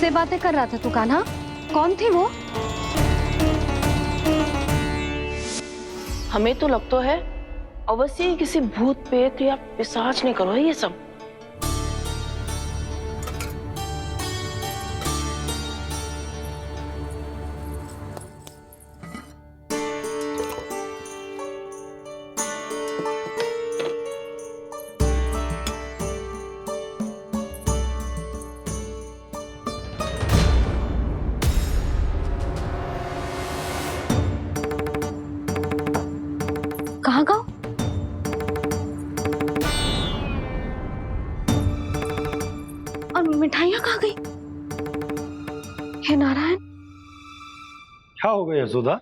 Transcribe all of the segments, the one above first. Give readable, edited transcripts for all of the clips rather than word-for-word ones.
किससे बातें कर रहा था तू कान्हा? कौन थी वो? हमें तो लगता है अवश्य किसी भूत पेत या पिशाच ने करो है ये सब। कहाँ गया? और मिठाइयाँ कहाँ गई? हे नारायण, क्या हो गया यशोदा?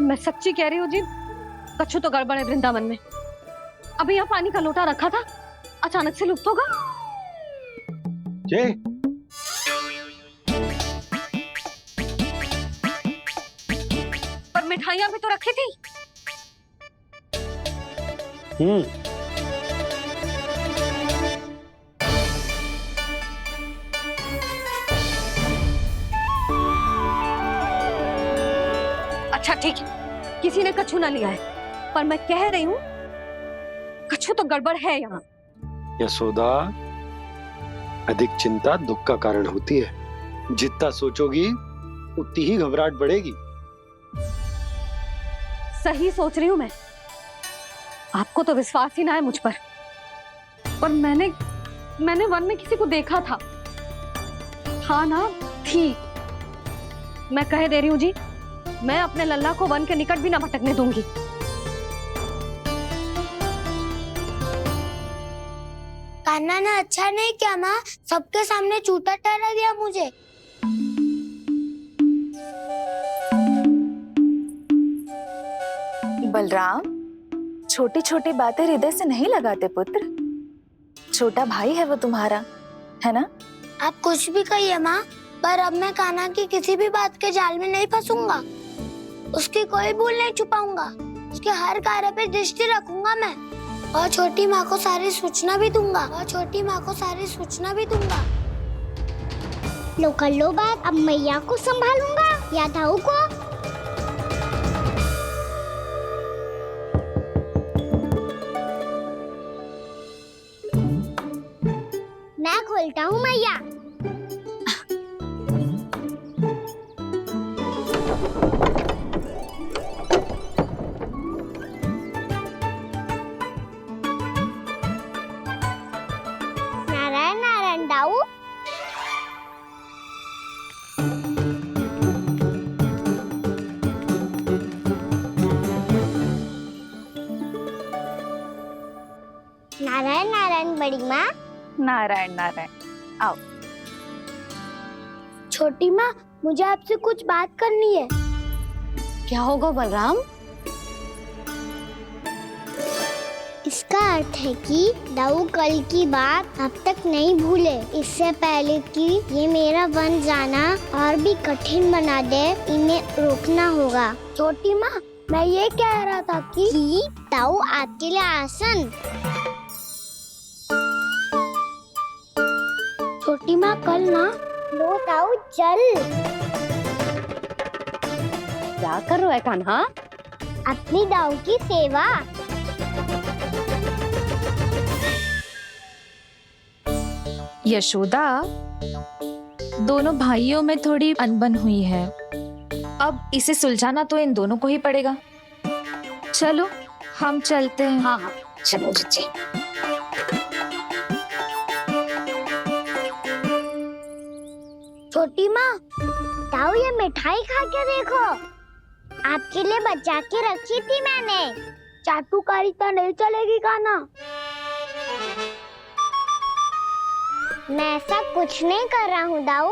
मैं सच्ची कह रही हूँ जी, कछु तो गड़बड़ है वृंदावन में। अभी यहाँ पानी का लोटा रखा था, अचानक से लुप्त होगा। जे पर मिठाइयाँ भी तो रखी थी। अच्छा ठीक है, किसी ने कछु ना लिया है, पर मैं कह रही हूँ कछु तो गड़बड़ है यहाँ। यशोदा, अधिक चिंता दुख का कारण होती है। जितना सोचोगी उतनी ही घबराहट बढ़ेगी। सही सोच रही हूँ मैं। आपको तो विश्वास ही ना है मुझ पर मैंने वन में किसी को देखा था। हाँ ना, थी। मैं कह दे रही हूँ जी, मैं अपने लल्ला को वन के निकट भी ना भटकने दूंगी। कान्हा ने अच्छा नहीं किया माँ, सबके सामने झूठा ठहरा दिया मुझे। बलराम, छोटी छोटी बातें हृदय से नहीं लगाते पुत्र। छोटा भाई है वो तुम्हारा, है ना? आप कुछ भी कहिए माँ, पर अब मैं कान्हा की किसी भी बात के जाल में नहीं फंसूंगा। उसकी कोई भूल नहीं छुपाऊंगा। उसके हर कार्य पे दृष्टि रखूंगा मैं, और छोटी माँ को सारी सूचना भी दूंगा। लो कर लो बात, अब मैया को संभालूंगा या दाऊ को। मैं खोलता हूँ मैया। नारायण नारायण दाऊ। नारायण नारायण बड़ी माँ। नारायण नारायण, आओ। छोटी माँ, मुझे आपसे कुछ बात करनी है। क्या होगा बलराम? इसका अर्थ है कि दाऊ कल की बात अब तक नहीं भूले। इससे पहले कि ये मेरा वन जाना और भी कठिन बना दे, इन्हें रोकना होगा। छोटी माँ, मैं ये कह रहा था कि दाऊ आपके लिए आसन। छोटी माँ, कल ना लो दाऊ चल। क्या कर रहा है कान्हा? अपनी दाऊ की सेवा। यशोदा, दोनों भाइयों में थोड़ी अनबन हुई है। अब इसे सुलझाना तो इन दोनों को ही पड़ेगा। चलो हम चलते हैं। हाँ हाँ, चलो जी। छोटी माँ, दाऊ ये मिठाई खा के देखो। आपके लिए बचा के रखी थी मैंने। चाटुकारिता नहीं चलेगी कान्हा। मैं ऐसा कुछ नहीं कर रहा हूँ दाऊ।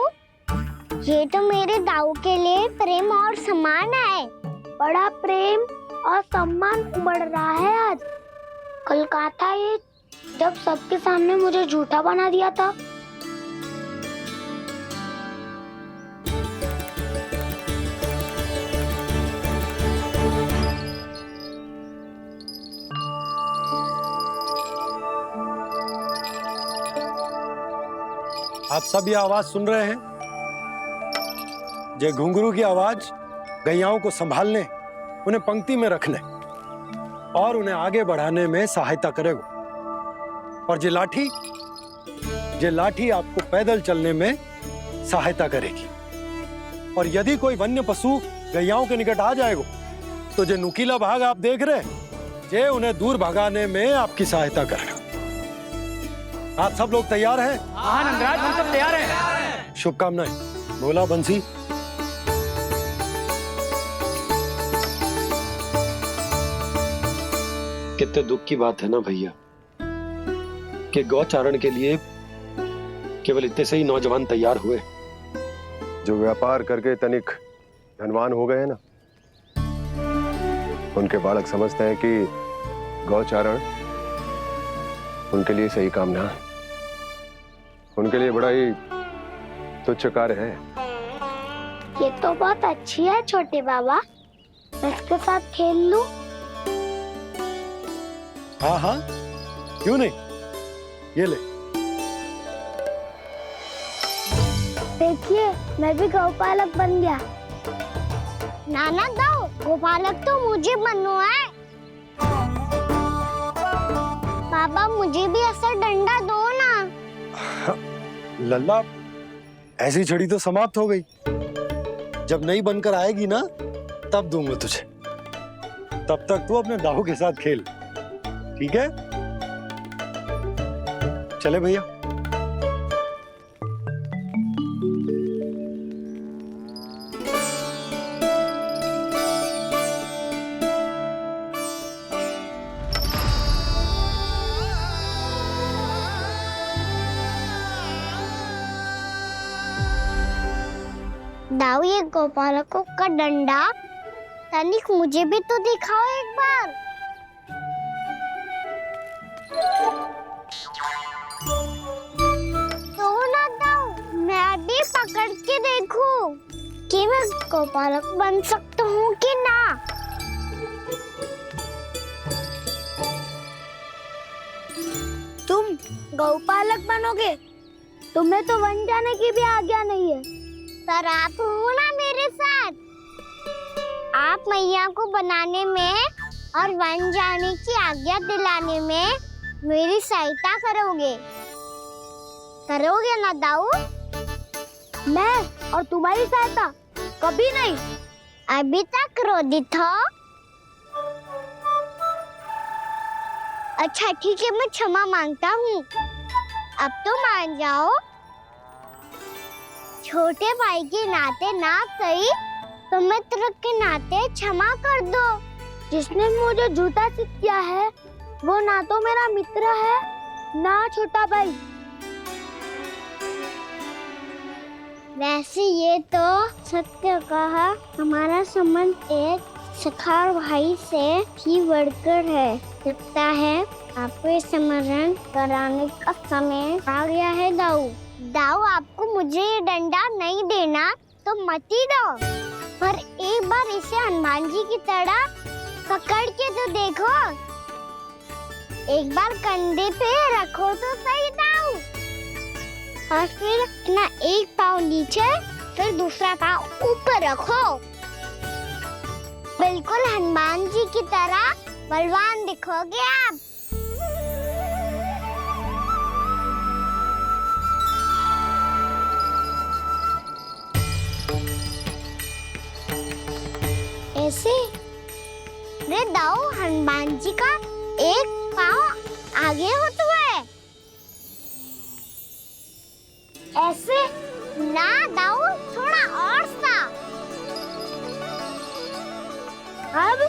ये तो मेरे दाऊ के लिए प्रेम और सम्मान है। बड़ा प्रेम और सम्मान उमड़ रहा है आज। कल कहा था ये, जब सबके सामने मुझे झूठा बना दिया था। आप सब ये आवाज सुन रहे हैं? ये घुंघरू की आवाज गैयाओं को संभालने, उन्हें पंक्ति में रखने और उन्हें आगे बढ़ाने में सहायता करेगा। और ये लाठी आपको पैदल चलने में सहायता करेगी। और यदि कोई वन्य पशु गैयाओं के निकट आ जाएगा तो जो नुकीला भाग आप देख रहे हैं, ये उन्हें दूर भगाने में आपकी सहायता करेगा। आप सब लोग तैयार हैं? हाँ नंदराज, हम सब तैयार हैं। शुभकामनाएं। बोला बंसी। कितने दुख की बात है ना भैया कि गौचारण के लिए केवल इतने से ही नौजवान तैयार हुए। जो व्यापार करके तनिक धनवान हो गए हैं ना, उनके बालक समझते हैं कि गौचारण उनके लिए सही काम ना है, उनके लिए बड़ा ही तुच्छ कार्य है। ये तो बहुत अच्छी है छोटे बाबा, मैं इसके साथ खेल लूं? हाँ हाँ, क्यों नहीं, ये ले। देखिए, मैं भी गौपालक बन गया। नाना दाऊ, गौपालक तो मुझे बनना है। पापा मुझे भी ऐसा डंडा दो ना। लल्ला, ऐसी छड़ी तो समाप्त हो गई। जब नई बनकर आएगी ना, तब दूंगा तुझे। तब तक तू अपने दाऊ के साथ खेल, ठीक है? चले भैया। दाऊ, ये गोपालकों का डंडा तनिक मुझे भी तो दिखाओ एक बार। तो ना दाऊ, मैं भी पकड़ के देखूं कि मैं गोपालक बन सकता हूँ कि ना। तुम गौपालक बनोगे? तुम्हें तो वन जाने की भी आज्ञा नहीं है। सर, आप हो ना मेरे साथ। आप मैया को बनाने में और वन जाने की आज्ञा दिलाने में मेरी सहायता करोगे ना दाऊ? मैं और तुम्हारी सहायता कभी नहीं। अभी तक क्रोधित हो? अच्छा ठीक है, मैं क्षमा मांगता हूँ। अब तो मान जाओ। छोटे भाई के नाते ना सही तो मित्र के नाते क्षमा कर दो। जिसने मुझे झूठा सिद्ध किया है वो ना तो मेरा मित्र है ना छोटा भाई। वैसे ये तो सत्य कहा, हमारा संबंध एक सखार भाई से भी बढ़कर है। लगता है आपको स्मरण कराने का समय आ गया है दाऊ। दाऊ, आपको मुझे ये डंडा नहीं देना तो मत ही दो, पर एक बार इसे हनुमान जी की तरह पकड़ के तो देखो। एक बार कंधे पे रखो तो सही दाऊ, और फिर अपना एक पाँव नीचे फिर दूसरा पाँव ऊपर रखो। बिल्कुल हनुमान जी की तरह बलवान दिखोगे आप। ऐसे? रे दाऊ, हनुमान जी का एक पाँव आगे होता है। ऐसे ना दाऊ, थोड़ा और सा। अब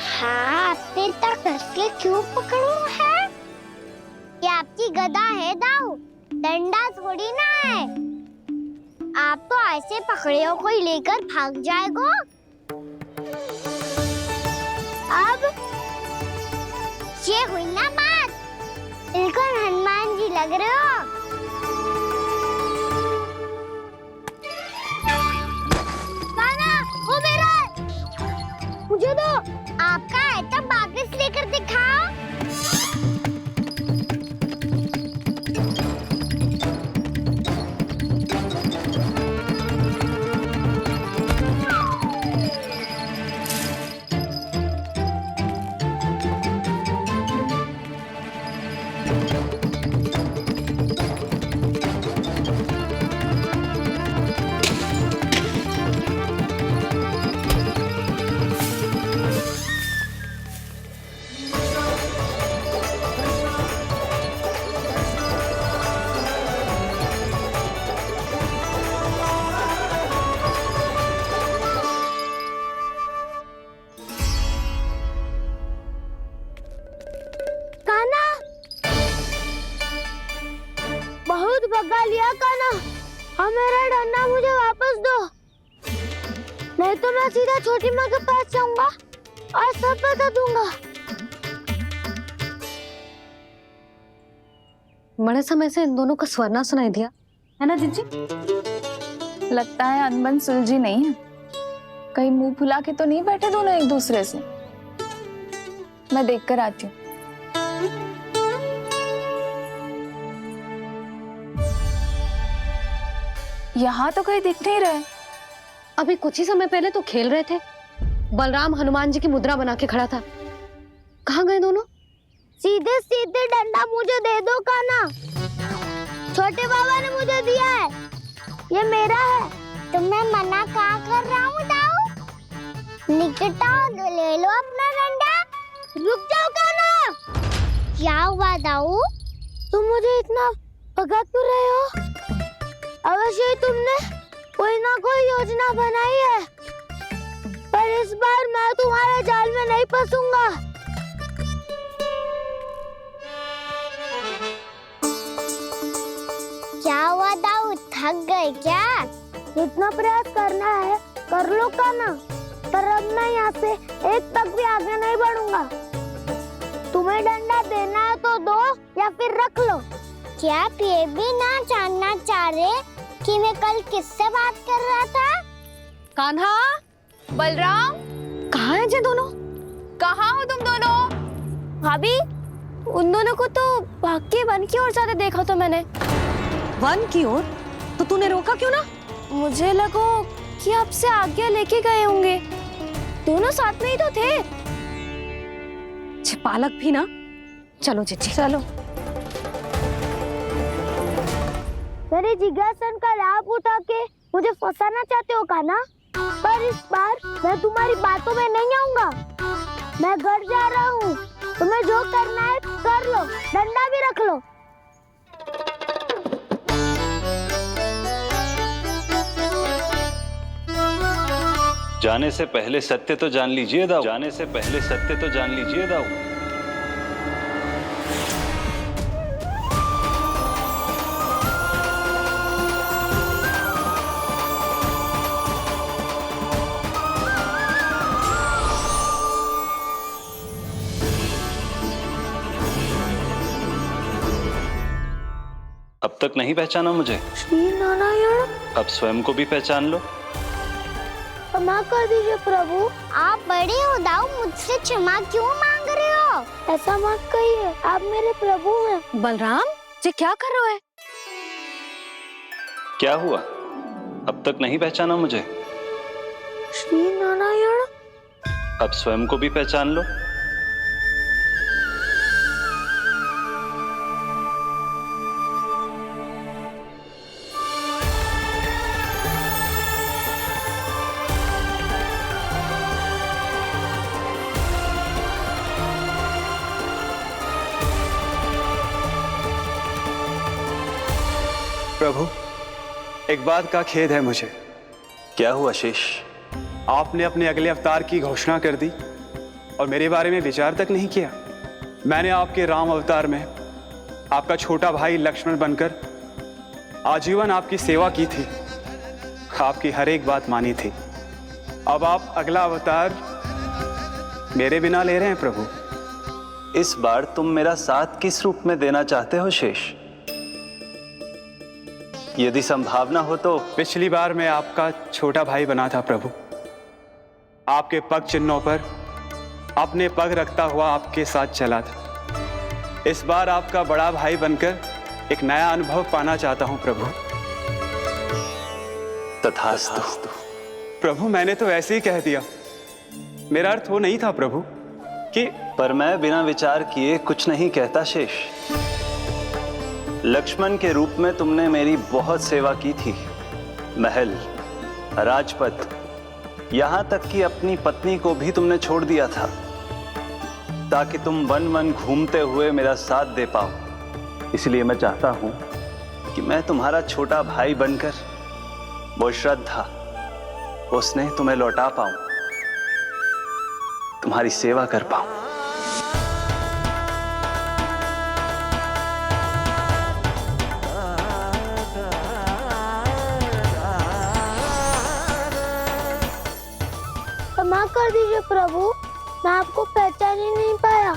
हाथ पे तक कसके क्यों पकड़ू है? ये आपकी गदा है दाऊ, डंडा थोड़ी ना है। आप तो ऐसे पकड़ियों को ही लेकर भाग जाएगो। अब ये हुई ना बात, बिल्कुल हनुमान जी लग रहे हो। नाना, वो मेरा, मुझे दो। आपका है तब वापस लेकर दिखाओ। और मेरा डंडा मुझे वापस दो, नहीं तो मैं सीधा छोटी माँ के पास जाऊंगा और सब बता दूंगा। बड़े समय से इन दोनों का स्वर ना सुनाई दिया है ना जीजी? लगता है अनबन सुलझी नहीं है। कहीं मुंह फुला के तो नहीं बैठे दोनों एक दूसरे से। मैं देख कर आती हूँ। यहाँ तो कहीं दिख नहीं रहे। अभी कुछ ही समय पहले तो खेल रहे थे। बलराम हनुमान जी की मुद्रा बना के खड़ा था। कहाँ गए दोनों? सीधे सीधे डंडा मुझे दे दो कान्हा, छोटे बाबा ने मुझे दिया है, ये मेरा है। तो मैं मना कहाँ कर रहा हूँ दाऊ? निकट आओ, ले लो अपना डंडा। रुक जाओ कान्हा। क्या हुआ दाऊ? तुम मुझे इतना भगा क्यों रहे हो? अवश्य ही तुमने कोई ना कोई योजना बनाई है, पर इस बार मैं तुम्हारे जाल में नहीं फंसूंगा। क्या हुआ दाऊ, थक गए क्या? जितना प्रयास करना है कर लो कान्हा, पर अब मैं यहाँ से एक तक भी आगे नहीं बढ़ूंगा। तुम्हें डंडा देना है तो दो या फिर रख लो। क्या आप ये भी ना जानना चाह रहे कि मैं कल किससे बात कर रहा था? कान्हा, बलराम, कहाँ हैं ये दोनों? कहाँ हो तुम दोनों? भाभी, उन दोनों को तो भाग के वन की ओर जाते देखा तो मैंने। वन की ओर? तो तूने रोका क्यों ना? मुझे लगा कि आपसे आज्ञा लेके गए होंगे। दोनों साथ में ही तो थे। पालक भी ना। चलो जीजी चलो। मेरे जिज्ञासन का लाभ उठा के मुझे फंसाना चाहते हो कान्हा, पर इस बार मैं तुम्हारी बातों में नहीं आऊंगा। मैं घर जा रहा हूँ, तुम्हें जो करना है कर लो, डंडा भी रख लो। जाने से पहले सत्य तो जान लीजिए दाऊ। जाने से पहले सत्य तो जान लीजिए दाऊ। अब तक नहीं पहचाना मुझे? श्री नारायण। अब स्वयं को भी पहचान लो। क्षमा कर दीजिए प्रभु। आप बड़े हो दाऊ, मुझसे क्षमा क्यों मांग रहे हो? ऐसा मत कहिए, आप मेरे प्रभु हैं। बलराम, ये क्या कर रहे हो? क्या हुआ? अब तक नहीं पहचाना मुझे? श्री नारायण। अब स्वयं को भी पहचान लो। प्रभु, एक बात का खेद है मुझे। क्या हुआ शेष? आपने अपने अगले अवतार की घोषणा कर दी और मेरे बारे में विचार तक नहीं किया। मैंने आपके राम अवतार में आपका छोटा भाई लक्ष्मण बनकर आजीवन आपकी सेवा की थी, आपकी हर एक बात मानी थी। अब आप अगला अवतार मेरे बिना ले रहे हैं प्रभु। इस बार तुम मेरा साथ किस रूप में देना चाहते हो शेष? यदि संभावना हो तो। पिछली बार मैं आपका छोटा भाई बना था प्रभु, आपके पग चिन्हों पर अपने पग रखता हुआ आपके साथ चला था। इस बार आपका बड़ा भाई बनकर एक नया अनुभव पाना चाहता हूं प्रभु। तथास्तु। प्रभु, मैंने तो ऐसे ही कह दिया, मेरा अर्थ वो नहीं था प्रभु कि। पर मैं बिना विचार किए कुछ नहीं कहता शेष। लक्ष्मण के रूप में तुमने मेरी बहुत सेवा की थी। महल, राजपथ, यहां तक कि अपनी पत्नी को भी तुमने छोड़ दिया था ताकि तुम वन वन घूमते हुए मेरा साथ दे पाओ। इसलिए मैं चाहता हूं कि मैं तुम्हारा छोटा भाई बनकर वो श्रद्धा, वो स्नेह तुम्हें लौटा पाऊं, तुम्हारी सेवा कर पाऊं। क्षमा कर दीजिए प्रभु, मैं आपको पहचान ही नहीं पाया।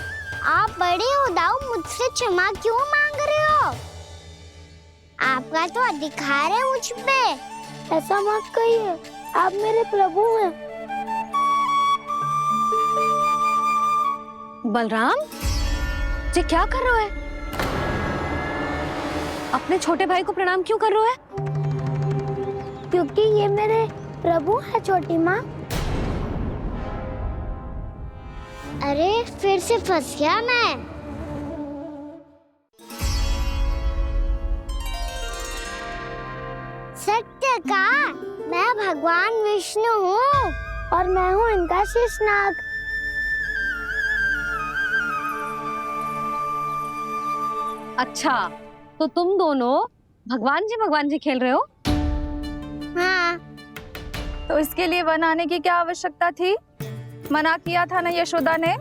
आप बड़े हो दाऊ, मुझसे क्षमा क्यों मांग रहे हो? आपका तो अधिकार है मुझ पे। ऐसा मत कहिए, आप मेरे प्रभु हैं। बलराम, ये क्या कर रहे हो है? अपने छोटे भाई को प्रणाम क्यों कर रहे हो है? क्योंकि ये मेरे प्रभु है छोटी माँ। अरे फिर से फंस गया मैं। सत्य का, मैं भगवान विष्णु हूँ और मैं हूँ इनका शेषनाग। अच्छा, तो तुम दोनों भगवान जी खेल रहे हो? हाँ। तो इसके लिए वन आने की क्या आवश्यकता थी? मना किया था ना यशोदा ने।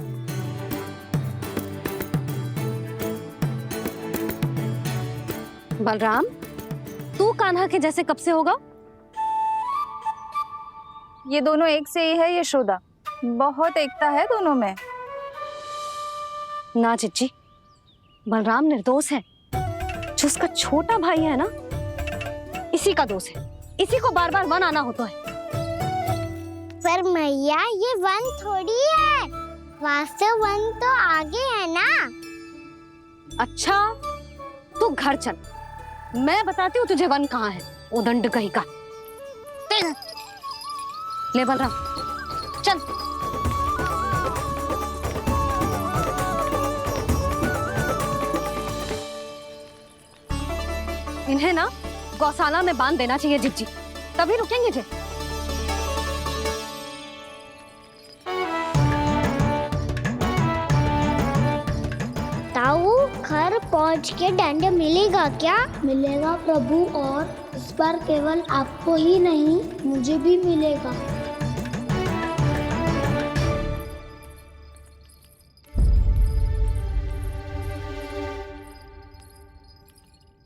बलराम, तू कान्हा के जैसे कब से होगा? ये दोनों एक से ही है यशोदा, बहुत एकता है दोनों में। ना चिच्ची, बलराम निर्दोष है। जो उसका छोटा भाई है ना, इसी का दोष है। इसी को बार बार वन आना होता है। पर मैया, ये वन थोड़ी है, वास्तव वन तो आगे है ना। अच्छा, तू घर चल, मैं बताती हूँ तुझे वन कहाँ है। उदंड कहीं का। ले बलराम, चल। इन्हें ना गौशाला में बांध देना चाहिए जिज्जी, तभी रुकेंगे जे। ताऊ, घर पहुंच के दंड मिलेगा क्या? मिलेगा प्रभु, और इस बार केवल आपको ही नहीं, मुझे भी मिलेगा।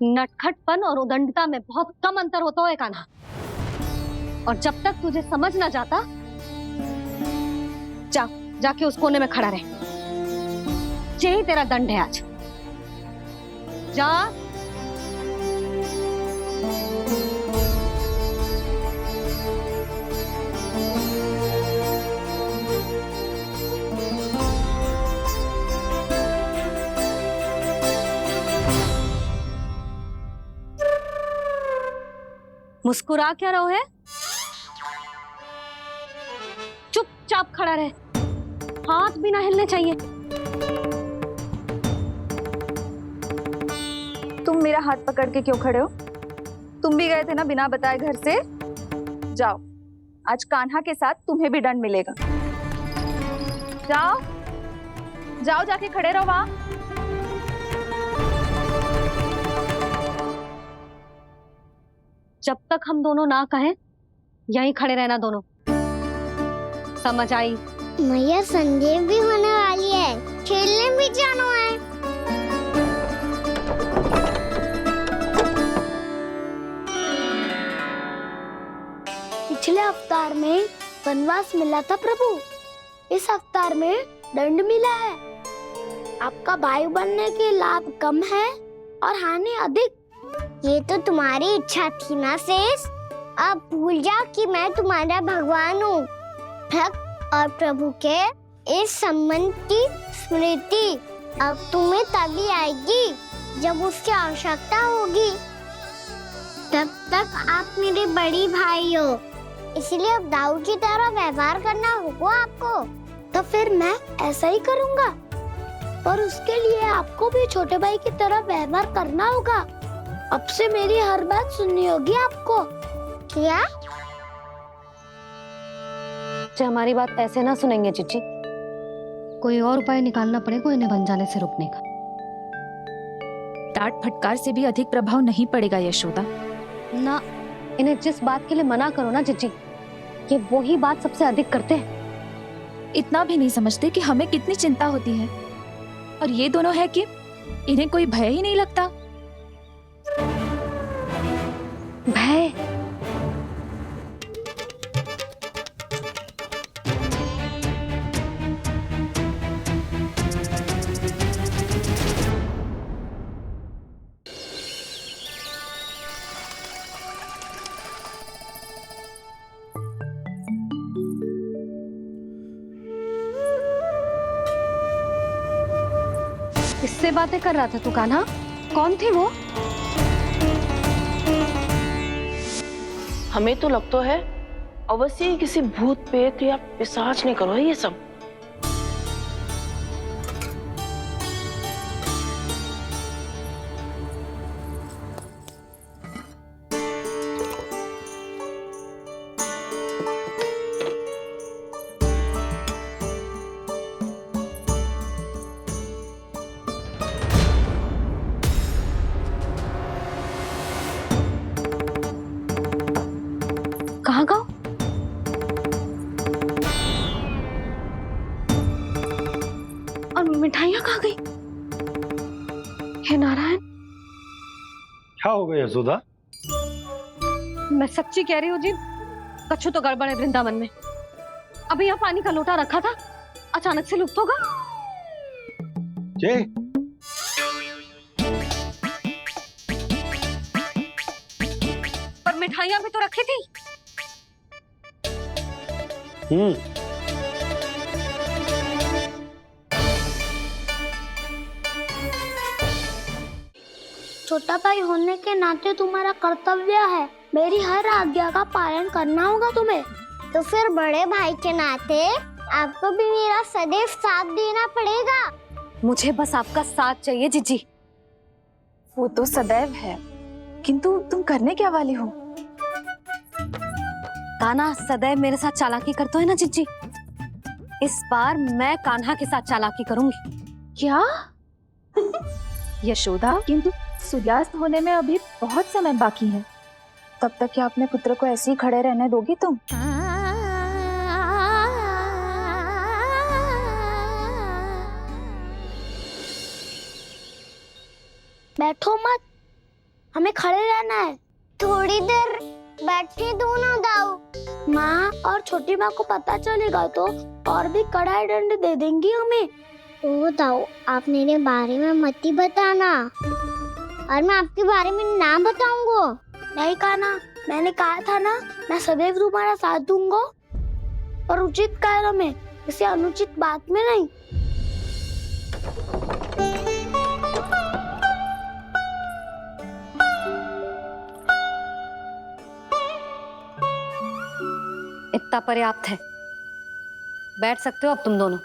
नटखटपन और उदंडता में बहुत कम अंतर होता है कान्हा, और जब तक तुझे समझ ना जाता, जाके उस कोने में खड़ा रहे। यही तेरा दंड है आज। जा। मुस्कुरा क्या रहो है? चुपचाप खड़ा रहे, हाथ भी ना हिलने चाहिए। तुम मेरा हाथ पकड़ के क्यों खड़े हो? तुम भी गए थे ना बिना बताए घर से। जाओ, आज कान्हा के साथ तुम्हें भी दंड मिलेगा। जाओ जाओ, जाके खड़े रहो वहां। जब तक हम दोनों ना कहें, यहीं खड़े रहना दोनों। समझ आई? मैया, संध्या भी होने वाली है, खेलने भी जाना है। पिछले अवतार में वनवास मिला था प्रभु, इस अवतार में दंड मिला है। आपका भाई बनने के लाभ कम है और हानि अधिक। ये तो तुम्हारी इच्छा थी ना शेष। अब भूल जाओ कि मैं तुम्हारा भगवान हूँ। भक्त और प्रभु के इस संबंध की स्मृति अब तुम्हें तभी आएगी जब उसकी आवश्यकता होगी। तब तक आप मेरे बड़ी भाई हो, इसलिए अब दाऊ की तरह व्यवहार करना होगा आपको। तो फिर मैं ऐसा ही करूँगा, पर उसके लिए आपको भी छोटे भाई की तरह व्यवहार करना होगा। अब से मेरी हर बात सुननी होगी आपको। क्या? जो हमारी बात ऐसे ना सुनेंगे चिच्ची, कोई और उपाय निकालना पड़ेगा इन्हें बन जाने से रुकने का। डांट फटकार से भी अधिक प्रभाव नहीं पड़ेगा यशोदा। ना, इन्हें जिस बात के लिए मना करो ना चिच्ची, ये वही बात सबसे अधिक करते हैं। इतना भी नहीं समझते कि हमें कितनी चिंता होती है, और ये दोनों है कि इन्हें कोई भय ही नहीं लगता। भय? किससे बातें कर रहा था तू कान्हा? कौन थी वो? हमें तो लगता है अवश्य ही किसी भूत पेत या पिशाच ने करो है ये सब। कहाँ गाँव? और मिठाइयाँ कहाँ गई? हे नारायण, क्या हो गया यशोदा? मैं सच्ची कह रही हूँ जी, कछु तो गड़बड़ है वृंदावन में। अभी यहाँ पानी का लोटा रखा था, अचानक से लुप्त होगा। जे पर मिठाइयाँ भी तो रखी थी। छोटा भाई होने के नाते तुम्हारा कर्तव्य है, मेरी हर आज्ञा का पालन करना होगा तुम्हें। तो फिर बड़े भाई के नाते आपको भी मेरा सदैव साथ देना पड़ेगा। मुझे बस आपका साथ चाहिए जीजी। वो तो सदैव है, किंतु तुम करने क्या वाली हो? कान्हा सदैव मेरे साथ चालाकी करता है ना जीजी। इस बार मैं कान्हा के साथ चालाकी करूंगी। क्या? यशोदा, किंतु सूर्यास्त होने में अभी बहुत समय बाकी है। तब तक क्या अपने पुत्र को ऐसे ही खड़े रहने दोगी तुम? बैठो मत, हमें खड़े रहना है। थोड़ी देर बैठे दो ना दाऊ। माँ और छोटी माँ को पता चलेगा तो और भी कड़ा दंड दे देंगी हमें। ओ दाऊ, आप मेरे बारे में मत ही बताना, और मैं आपके बारे में ना बताऊंगा। नहीं कान्हा, मैंने कहा था ना, मैं सदैव तुम्हारा साथ दूंगा, और उचित कार्य में, किसी अनुचित बात में नहीं। इतना पर्याप्त है, बैठ सकते हो अब तुम दोनों।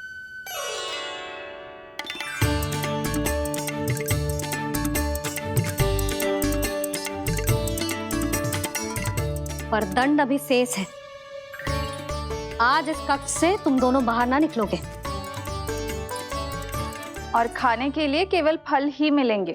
पर दंड अभी शेष है। आज इस कक्ष से तुम दोनों बाहर ना निकलोगे। और खाने के लिए केवल फल ही मिलेंगे।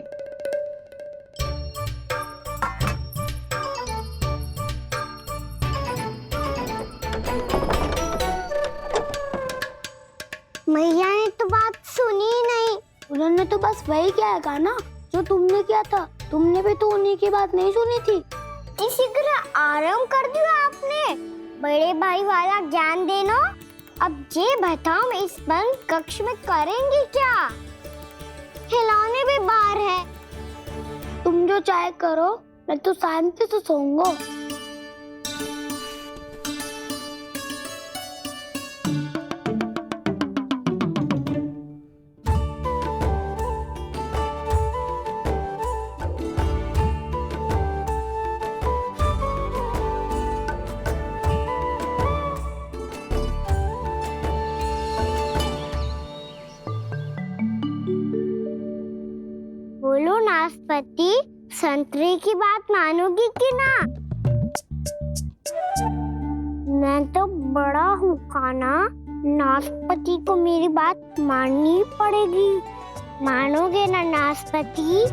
मैया ने तो बात सुनी ही नहीं। उन्होंने तो बस वही किया ना जो तुमने किया था। तुमने भी तो उन्हीं की बात नहीं सुनी थी। इसी तरह आराम कर दिया आपने। बड़े भाई वाला ज्ञान देना। अब ये बताओ, मैं इस बंद कक्ष में करेंगे क्या? खिलौने भी बाहर है। तुम जो चाहे करो, मैं तो शांति से सोऊंगा। बोलो नाशपाती, संतरे की बात मानोगी कि ना? मैं तो बड़ा हूँ कान्हा, नाशपाती को मेरी बात माननी पड़ेगी। मानोगे ना नाशपाती?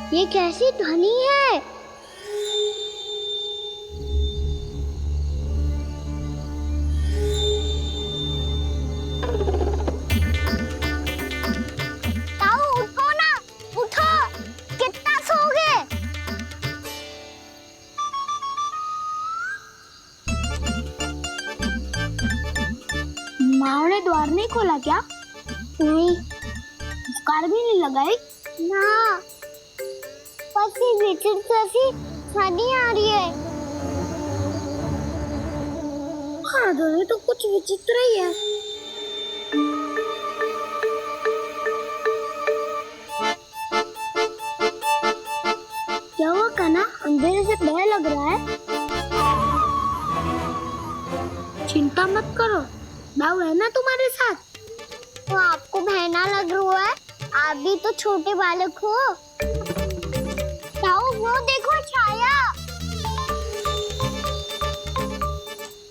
ये कैसी ध्वनि है? ताऊ उठो ना, उठो, कितना सोओगे? माँ ने द्वार नहीं खोला क्या? नहीं, फुटकार भी नहीं लगाई ना, पसी विचित्र सी छानी आ रही है। हाँ दोनों तो कुछ विचित्र ही है। क्या हुआ कान्हा, अंधेरे से भय लग रहा है? चिंता मत करो, दाऊ है ना तुम्हारे साथ। तो आपको बहना लग रहा है, आप भी तो छोटे बालक हो। दाऊ वो देखो छाया,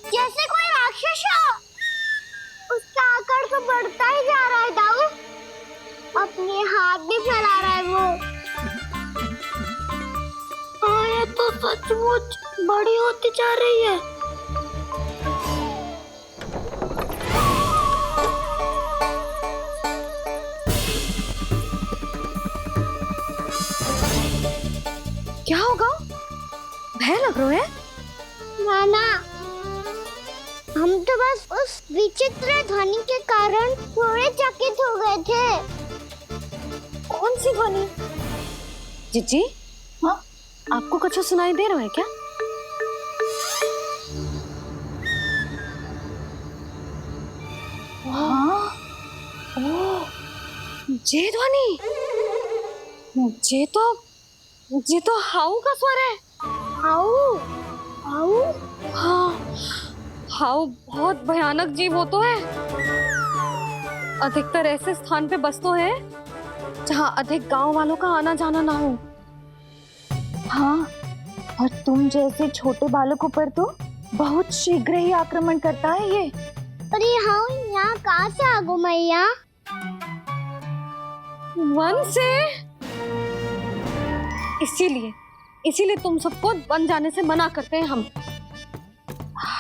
जैसे कोई राक्षस हो। उसका आकार तो बढ़ता ही जा रहा है दाऊ, अपने हाथ भी फैला रहा है वो। ये तो सचमुच बड़ी होती जा रही है। क्या होगा? भय लग रहा है? नाना, हम तो बस उस विचित्र ध्वनि के कारण थोड़े चकित हो गए थे। कौन सी ध्वनि? जीजी, हाँ, आपको कुछ सुनाई दे रहा है क्या? हाँ, ओह, ये ध्वनि, ये तो हाउ का स्वर है। How, how? हाँ, हाउ बहुत भयानक जीव हो तो है। अधिकतर ऐसे स्थान पे बसते हैं जहाँ अधिक गांव वालों का आना जाना ना हो। हाँ, और तुम जैसे छोटे बालकों पर तो बहुत शीघ्र ही आक्रमण करता है ये। अरे हाउ यहाँ कहाँ से आ गो मैया? वन से। इसीलिए तुम सबको वन जाने से मना करते हैं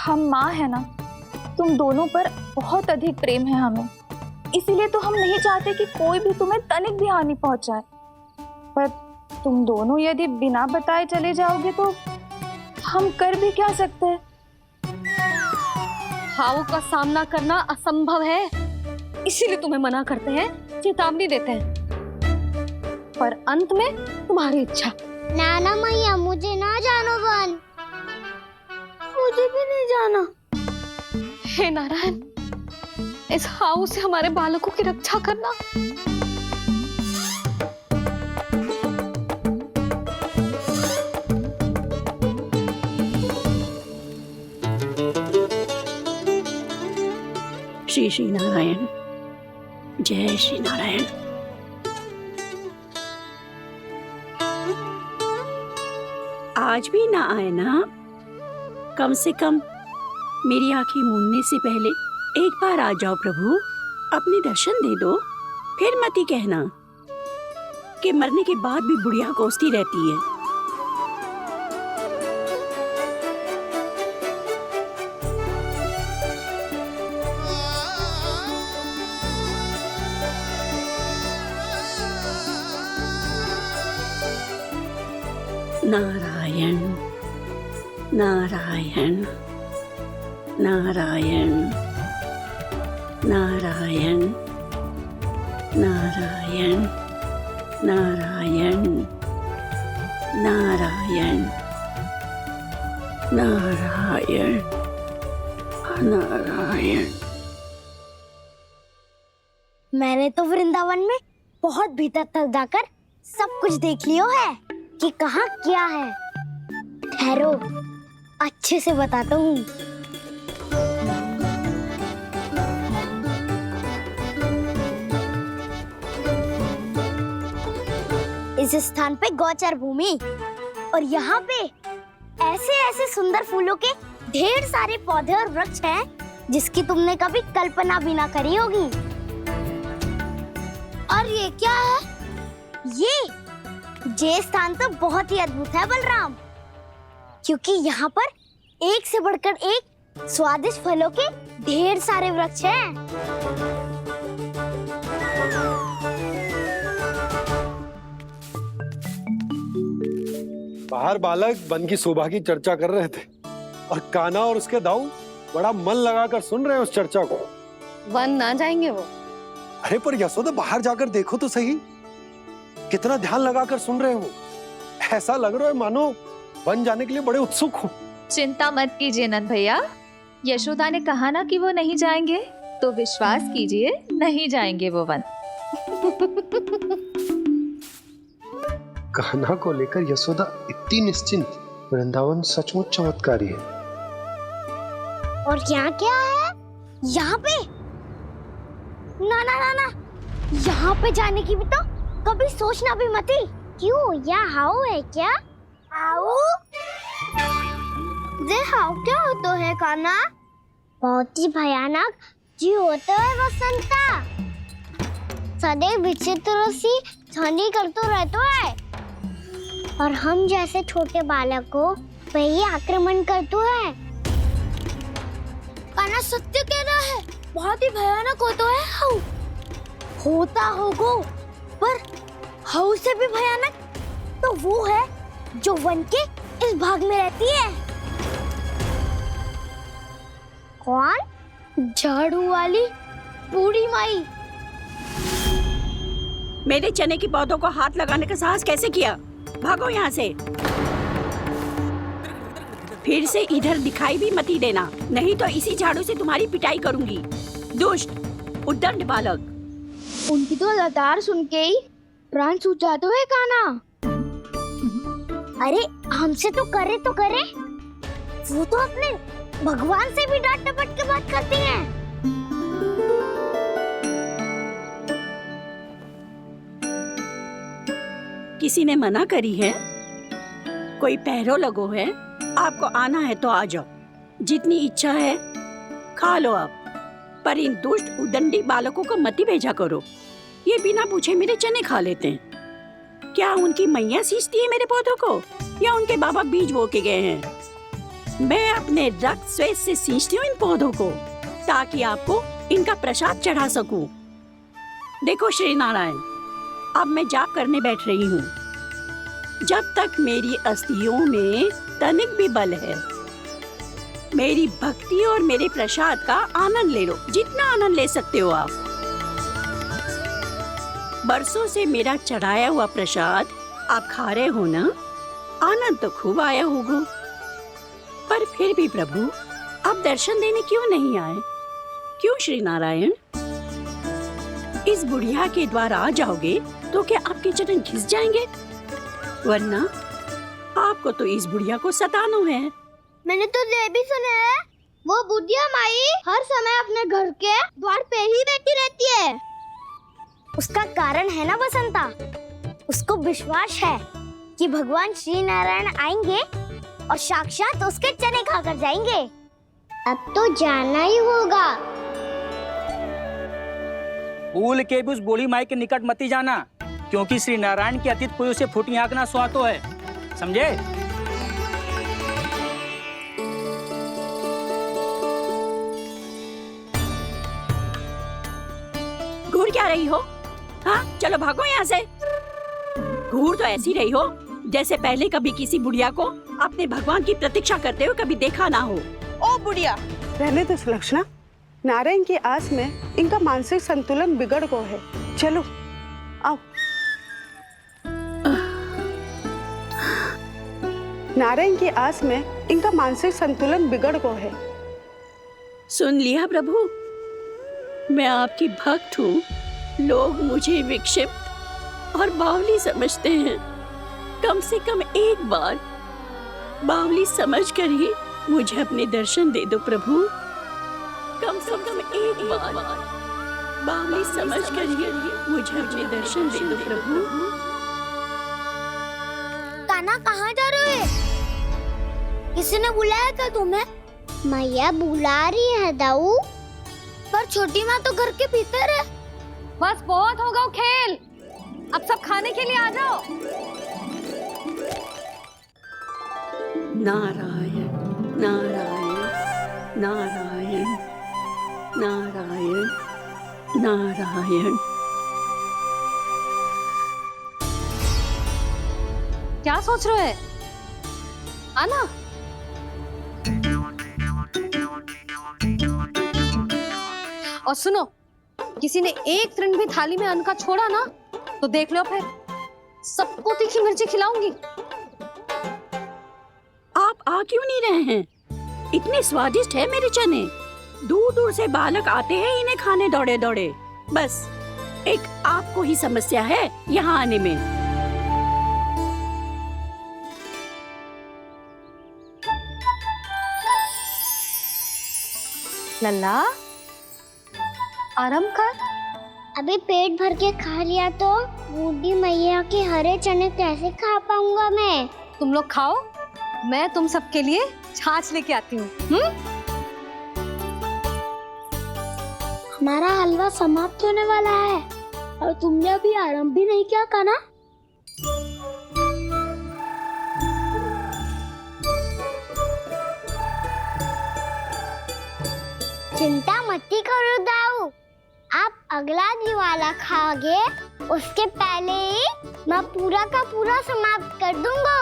हम माँ है ना, तुम दोनों पर बहुत अधिक प्रेम है हमें, इसीलिए तो हम नहीं चाहते कि कोई भी तुम्हें तनिक भी हानि पहुंचाए। पर तुम दोनों यदि बिना बताए चले जाओगे तो हम कर भी क्या सकते हैं? हाउ का सामना करना असंभव है, इसीलिए तुम्हें मना करते हैं, चेतावनी देते हैं। पर अंत में तुम्हारी इच्छा। नाना मैया मुझे ना जानो वन, मुझे भी नहीं जाना। हे नारायण, इस हाउ से हमारे बालकों की रक्षा करना। श्री श्री नारायण, जय श्री नारायण। आज भी ना आए ना? कम से कम मेरी आंखें मूंदने से पहले एक बार आ जाओ प्रभु, अपने दर्शन दे दो। फिर मत ही कहना कि मरने के बाद भी बुढ़िया कोसती रहती है। नारायण नारायण नारायण नारायण नारायण नारायण नारायण नारायण नारायण। मैंने तो वृंदावन में बहुत भीतर तक जाकर सब कुछ देख लियो है कि कहाँ क्या है। ठहरो, अच्छे से बताता हूँ। इस स्थान पे गोचर भूमि, और यहाँ पे ऐसे ऐसे सुंदर फूलों के ढेर सारे पौधे और वृक्ष हैं जिसकी तुमने कभी कल्पना भी ना करी होगी। और ये क्या है? ये स्थान तो बहुत ही अद्भुत है बलराम, क्योंकि यहाँ पर एक से बढ़कर एक स्वादिष्ट फलों के ढेर सारे वृक्ष हैं। बाहर बालक वन की शोभा की चर्चा कर रहे थे और कान्हा और उसके दाऊ बड़ा मन लगाकर सुन रहे हैं उस चर्चा को। वन ना जाएंगे वो? अरे पर यशोदा बाहर जाकर देखो तो सही, कितना ध्यान लगाकर सुन रहे हो। ऐसा लग रहा है मानो वन जाने के लिए बड़े उत्सुक हो। चिंता मत कीजिए नंद भैया, यशोदा ने कहा ना कि वो नहीं जाएंगे, तो विश्वास कीजिए नहीं जाएंगे वो वन। कान्हा को लेकर यशोदा इतनी निश्चिंत, वृंदावन सचमुच चमत्कारी है। और यहाँ क्या है? यहाँ पे ना ना ना ना, यहाँ पे जाने की भी तो कभी सोचना भी मत ही। क्यों, यहाँ हाउ है क्या? हाउ? ये हाउ क्या होता है कान्हा? बहुत ही भयानक जी होता है वसंता। सदैव विचित्र सी ध्वनि करते रहता है और हम जैसे छोटे बालक को वही आक्रमण करते हैं। कान्हा सत्य कह रहा है, बहुत ही भयानक होता है हाउ। होता होगा, पर हाउ से भी भयानक तो वो है जो वन के इस भाग में रहती है। कौन? झाड़ू वाली बूढ़ी माई। मेरे चने की पौधों को हाथ लगाने का साहस कैसे किया? भागो यहाँ से। फिर से इधर दिखाई भी मत ही देना, नहीं तो इसी झाड़ू से तुम्हारी पिटाई करूंगी। दुष्ट उद्दंड बालक। उनकी तो लतार सुन के ही प्राण छूट जाते हैं कान्हा। अरे हमसे तो करे, वो तो अपने भगवान से भी डांट डपट के बात करती हैं। किसी ने मना करी है? कोई पैरों लगो है? आपको आना है तो आ जाओ, जितनी इच्छा है खा लो आप, पर इन दुष्ट उदंडी बालकों को मत ही भेजा करो। ये बिना पूछे मेरे चने खा लेते हैं। क्या उनकी मैया सींचती है मेरे पौधों को, या उनके बाबा बीज बो के गए हैं? मैं अपने रक्त स्वेद से सींचती हूँ इन पौधों को, ताकि आपको इनका प्रसाद चढ़ा सकूं। देखो श्री नारायण, अब मैं जाप करने बैठ रही हूँ। जब तक मेरी अस्थियों में तनिक भी बल है, मेरी भक्ति और मेरे प्रसाद का आनंद ले लो, जितना आनंद ले सकते हो आप। बरसों से मेरा चढ़ाया हुआ प्रसाद आप खा रहे हो ना, आनंद तो खूब आया होगा, पर फिर भी प्रभु आप दर्शन देने क्यों नहीं आए? क्यों श्री नारायण? इस बुढ़िया के द्वार आ जाओगे तो क्या आपके चरण घिस जाएंगे? वरना आपको तो इस बुढ़िया को सताना है। मैंने तो ये भी सुना है, वो बुढ़िया माई हर समय अपने घर के द्वार पे ही बैठी रहती है। उसका कारण है ना बसंता, उसको विश्वास है कि भगवान श्री नारायण आएंगे और साक्षात उसके चने खाकर जाएंगे। अब तो जाना ही होगा। भूल के भी उस बूढ़ी माई के निकट मत ही जाना, क्योंकि श्री नारायण के अतीत कोई उसे फूटी आंख ना सुहातो है, समझे? घूर क्या रही हो? हाँ, चलो भागो यहाँ से। घूर तो ऐसी रही हो जैसे पहले कभी किसी बुढ़िया को अपने भगवान की प्रतीक्षा करते हुए कभी देखा ना हो। ओ बुढ़िया, रहने दो सुलक्षणा। नारायण की आस में इनका मानसिक संतुलन बिगड़ गया है। चलो आओ। नारायण की आस में इनका मानसिक संतुलन बिगड़ गया है। सुन लिया प्रभु, मैं आपकी भक्त हूँ। लोग मुझे विक्षिप्त और बावली समझते हैं। कम से कम एक बार बावली समझकर ही मुझे अपने दर्शन दे दो प्रभु। कम से कम एक बार बावली समझकर ही मुझे अपने दर्शन दे दो प्रभु। कान्हा कहाँ जा रहे हो? किसी ने बुलाया था तुम्हें? मैया बुला रही है दाऊ। पर छोटी माँ तो घर के भीतर है। बस बहुत होगा खेल, अब सब खाने के लिए आ जाओ। नारायण नारायण नारायण नारायण नारायण। क्या सोच रहे हैं? आना। और सुनो, किसी ने एक तृण भी थाली में अन्न का छोड़ा ना तो देख लो फिर सबको तीखी मिर्ची खिलाऊंगी। आप आ क्यों नहीं रहे हैं? इतने स्वादिष्ट है मेरे चने। दूर दूर से बालक आते हैं इन्हें खाने दौड़े दौड़े। बस एक आपको ही समस्या है यहाँ आने में। लल्ला आराम कर। अभी पेट भर के खा लिया तो बूढ़ी मैया के हरे चने कैसे खा पाऊंगा मैं? तुम लोग खाओ, मैं तुम सबके लिए छाछ लेके आती हूँ। हमारा हलवा समाप्त होने वाला है और तुमने अभी आराम भी नहीं किया कान्हा। चिंता मत करो दाऊ, आप अगला दिवाला खाओगे उसके पहले ही मैं पूरा का पूरा समाप्त कर दूंगा।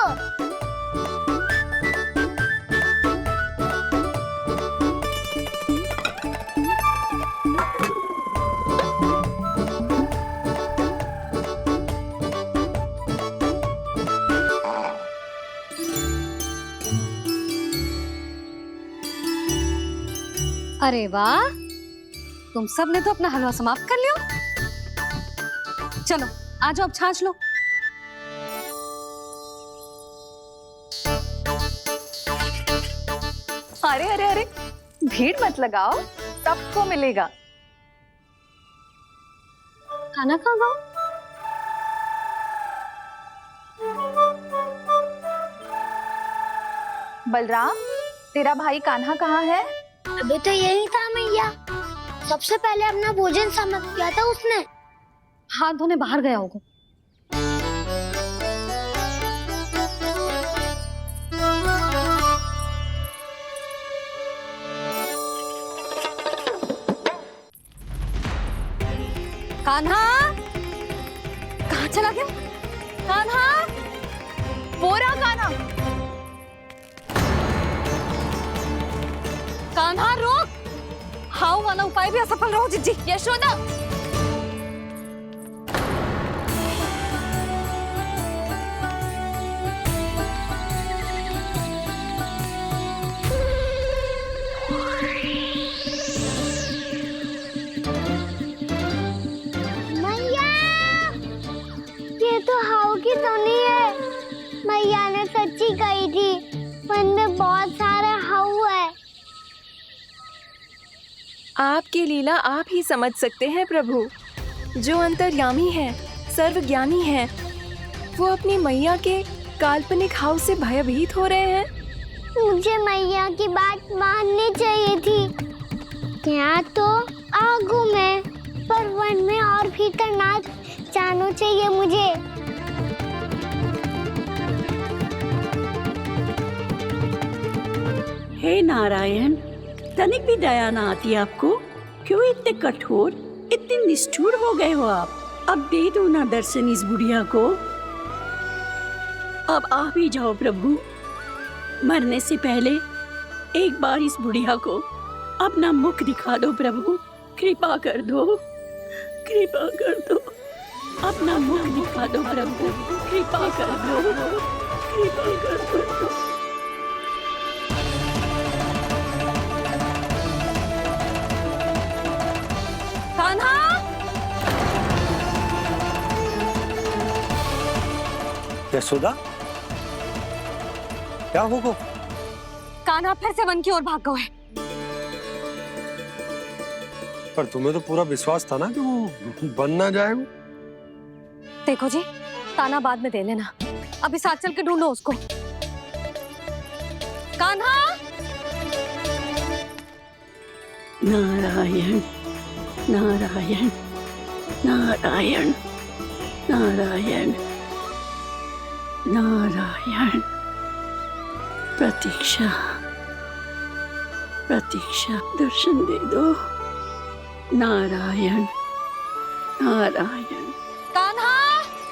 अरे वाह, तुम सब ने तो अपना हलवा समाप्त कर लिया। चलो आ जाओ, अब छाछ लो। अरे अरे अरे, भीड़ मत लगाओ, सबको मिलेगा। खाना कहाँ गया? बलराम, तेरा भाई कान्हा कहाँ है? अभी तो यही था मैया, सबसे पहले अपना भोजन समाप्त किया था उसने। हाथ धोने बाहर गया होगा। कान्हा कहाँ चला गया? कान्हा, बोरा कान्हा। कान्हा रोक, हाउ वाला उपाय भी असफल रहो जिज्जी। यशोदा, मैया, ये तो हाउ की धुनी है। मैया ने सच्ची कही थी, वन में बहुत सारे हाउ है। आपकी लीला आप ही समझ सकते हैं प्रभु। जो अंतर्यामी है, सर्वज्ञानी है, वो अपनी मैया के काल्पनिक हाव से भयभीत हो रहे हैं। मुझे मैया की बात माननी चाहिए थी। यहाँ तो आगू में, पर वन में और भीतर ना जाना चाहिए मुझे। हे नारायण, तनिक भी दया ना आती आपको? क्यों इतने कठोर, इतने निष्ठुर हो गए हो आप? अब दे दो ना दर्शन इस बुढ़िया को। अब आ भी जाओ प्रभु। मरने से पहले एक बार इस बुढ़िया को अपना मुख दिखा दो प्रभु। कृपा कर दो, कृपा कर दो। अपना मुख दिखा दो प्रभु, कृपा कर दो, कृपा कर दो। कान्हा, यशोदा, क्या होगा? कान्हा फिर से वन की ओर भाग गया है। पर तुम्हें तो पूरा विश्वास था ना कि वो बन ना जाए। वो देखो जी, ताना बाद में दे लेना, अभी साथ चल के ढूंढो उसको। कान्हा, नारायण नारायण नारायण नारायण नारायण। प्रतीक्षा प्रतीक्षा, दर्शन दे दो। नारायण नारायण। कान्हा,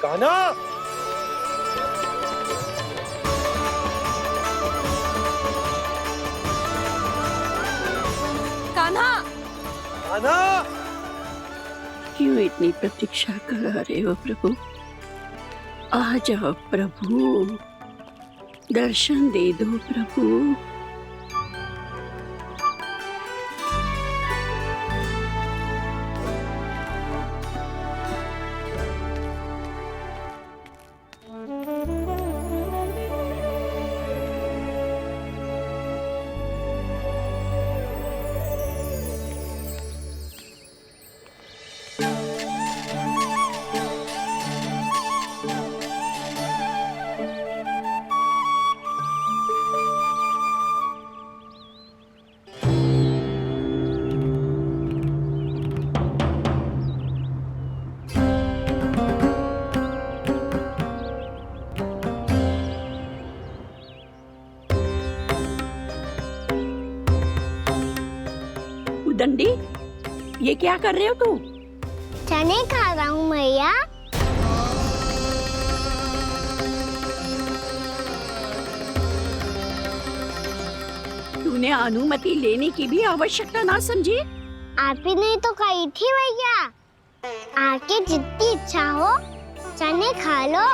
कान्हा, कान्हा, कान्हा, क्यों इतनी प्रतीक्षा करा रहे हो प्रभु? आ जाओ प्रभु, दर्शन दे दो प्रभु। दंडी, ये क्या कर रहे हो तू? चने खा रहा हूँ मैया। तूने अनुमति लेने की भी आवश्यकता ना समझी? आप ही ने तो कही थी मैया, आके जितनी इच्छा हो चने खा लो,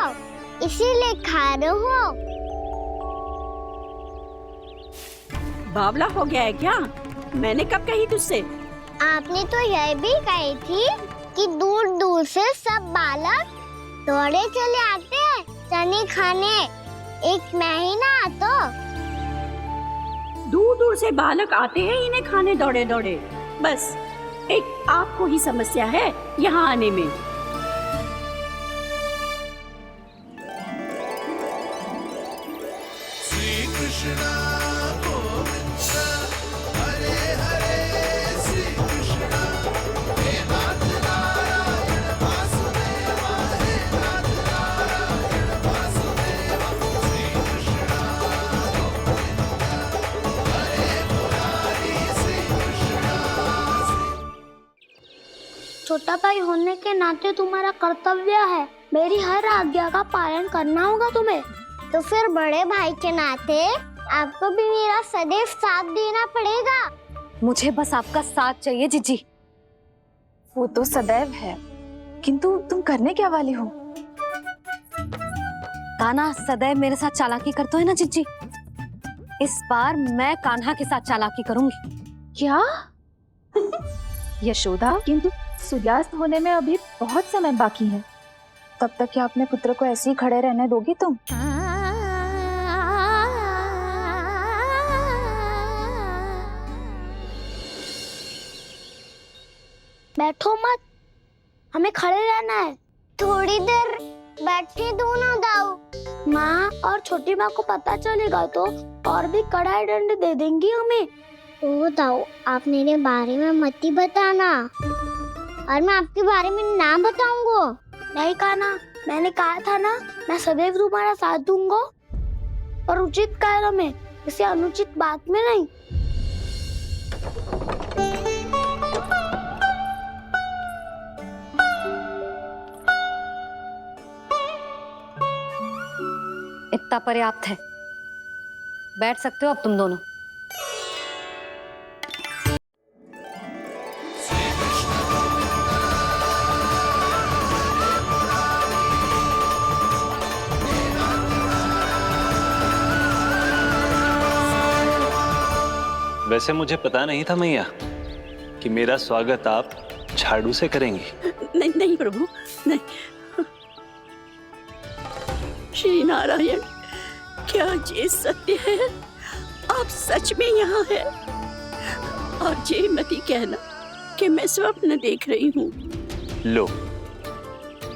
इसीलिए खा रहे हो। बावला हो गया है क्या? मैंने कब कही तुझसे? आपने तो यह भी कही थी कि दूर दूर से सब बालक दौड़े चले आते हैं चने खाने, एक महीना तो दूर दूर से बालक आते हैं इन्हें खाने दौड़े दौड़े। बस एक आपको ही समस्या है यहाँ आने में। श्री कृष्णा हरे हरे, श्री कृष्णा हे नाथ नारायण वासुदेवा, हे नाथ नारायण वासुदेवा, श्री कृष्णा हरे मुरारी, श्री कृष्णा। छोटा भाई होने के नाते तुम्हारा कर्तव्य है, मेरी हर आज्ञा का पालन करना होगा तुम्हें। तो फिर बड़े भाई के नाते आपको भी मेरा सदैव साथ देना पड़ेगा। मुझे बस आपका साथ चाहिए जीजी। वो तो सदैव है, किंतु तुम करने क्या वाली हो? कान्हा सदैव मेरे साथ चालाकी करता है ना जीजी, इस बार मैं कान्हा के साथ चालाकी करूंगी। क्या? यशोदा, किंतु सूर्यास्त होने में अभी बहुत समय बाकी है, तब तक क्या अपने पुत्र को ऐसे ही खड़े रहने दोगी तुम? बैठो मत, हमें खड़े रहना है। थोड़ी देर बैठे दो ना दाऊ। माँ और छोटी माँ को पता चलेगा तो और भी कड़ा दंड दे देंगी हमें। ओ दाऊ, आप मेरे बारे में मत ही बताना, और मैं आपके बारे में ना बताऊंगा। नहीं कान्हा, मैंने कहा था ना, मैं सदैव तुम्हारा साथ दूंगा, और उचित कार्य में, किसी अनुचित बात में नहीं। इतना पर्याप्त है, बैठ सकते हो अब तुम दोनों। वैसे मुझे पता नहीं था मैया कि मेरा स्वागत आप झाड़ू से करेंगी। नहीं नहीं प्रभु, नहीं। श्री नारायण, क्या ये सत्य है? आप सच में यहाँ हैं? और ये मत ही कहना कि मैं स्वप्न देख रही हूँ। लो,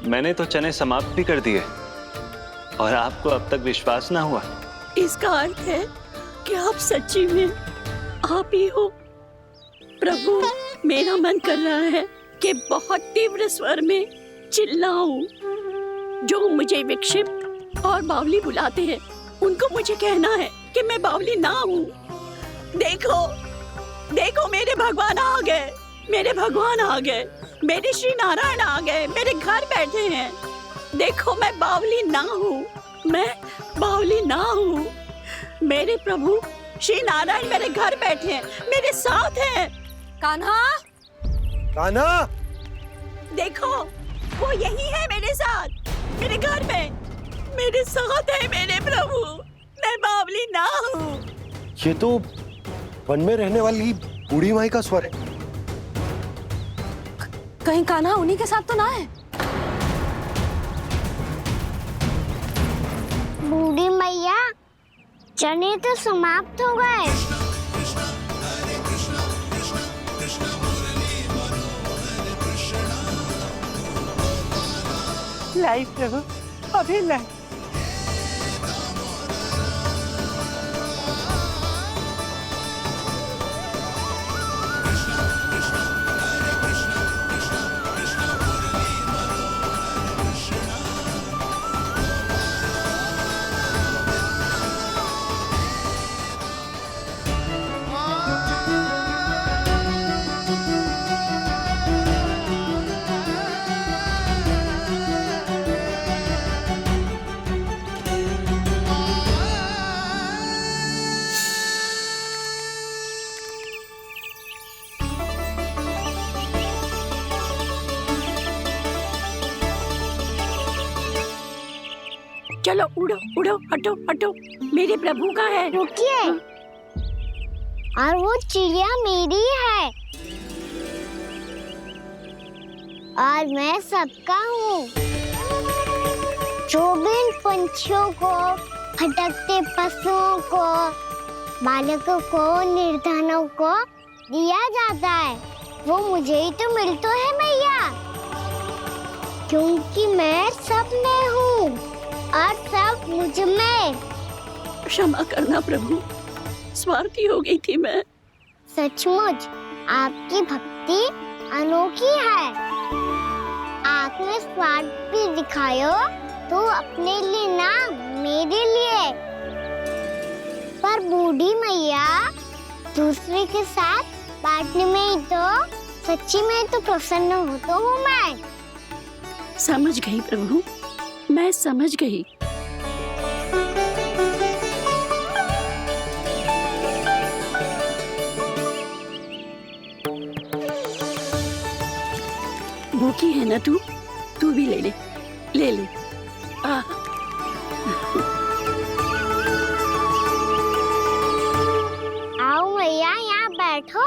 मैंने तो चने समाप्त भी कर दिए और आपको अब तक विश्वास ना हुआ। इसका अर्थ है कि आप सच्ची में आप ही हो। प्रभु, मेरा मन कर रहा है कि बहुत तीव्र स्वर में चिल्लाऊं। जो मुझे विक्षिप्त और बावली बुलाते हैं, उनको मुझे कहना है कि मैं बावली ना हूँ। देखो, देखो, मेरे भगवान आ गए, मेरे भगवान आ गए, मेरे श्री नारायण आ गए, मेरे घर बैठे हैं। देखो, मैं बावली ना हूँ, मैं बावली ना हूँ। मेरे प्रभु श्री नारायण मेरे घर बैठे हैं, मेरे साथ हैं। कान्हा, कान्हा, देखो वो यही है मेरे साथ, मेरे घर में मेरे साथ है मेरे प्रभु। मैं बावली ना हूँ। ये तो वन में रहने वाली बूढ़ी माई का स्वर है। कहीं कान्हा उन्हीं के साथ तो ना है? बूढ़ी मैया, चने तो समाप्त हो गए। लाई प्रभु, अभी लाई। चलो उड़ो उड़ो, हटो हटो, मेरे प्रभु का है। रुकिए, और वो चिड़िया मेरी है और मैं सबका हूँ। जो भी इन पंछियों को, भटकते पशुओं को, बालकों को, निर्धनों को दिया जाता है, वो मुझे ही तो मिलता है मैया, क्योंकि मैं सब में हूँ और सब मुझ में। क्षमा करना प्रभु, स्वार्थी हो गई थी मैं। सचमुच आपकी भक्ति अनोखी है। आपने स्वार्थ भी दिखायो तो अपने लिए ना, मेरे लिए। पर बूढ़ी मैया, दूसरे के साथ बांटने में ही तो सच्ची में तो प्रसन्न होता हूँ मैं। समझ गई प्रभु, मैं समझ गई। भूखी है ना तू? तू भी ले ले, ले ले। आओ मैया, यहाँ बैठो।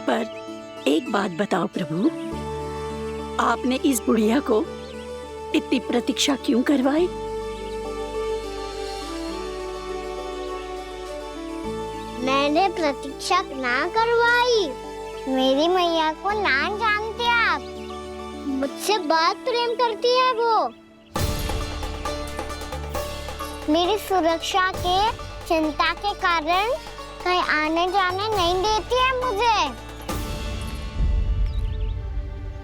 पर एक बात बताओ प्रभु, आपने इस बुढ़िया को इतनी प्रतीक्षा क्यों करवाई? मैंने प्रतीक्षा ना करवाई। मेरी मैया को ना जानते आप, मुझसे बहुत प्रेम करती है वो। मेरी सुरक्षा के चिंता के कारण कहीं आने जाने नहीं देती है मुझे।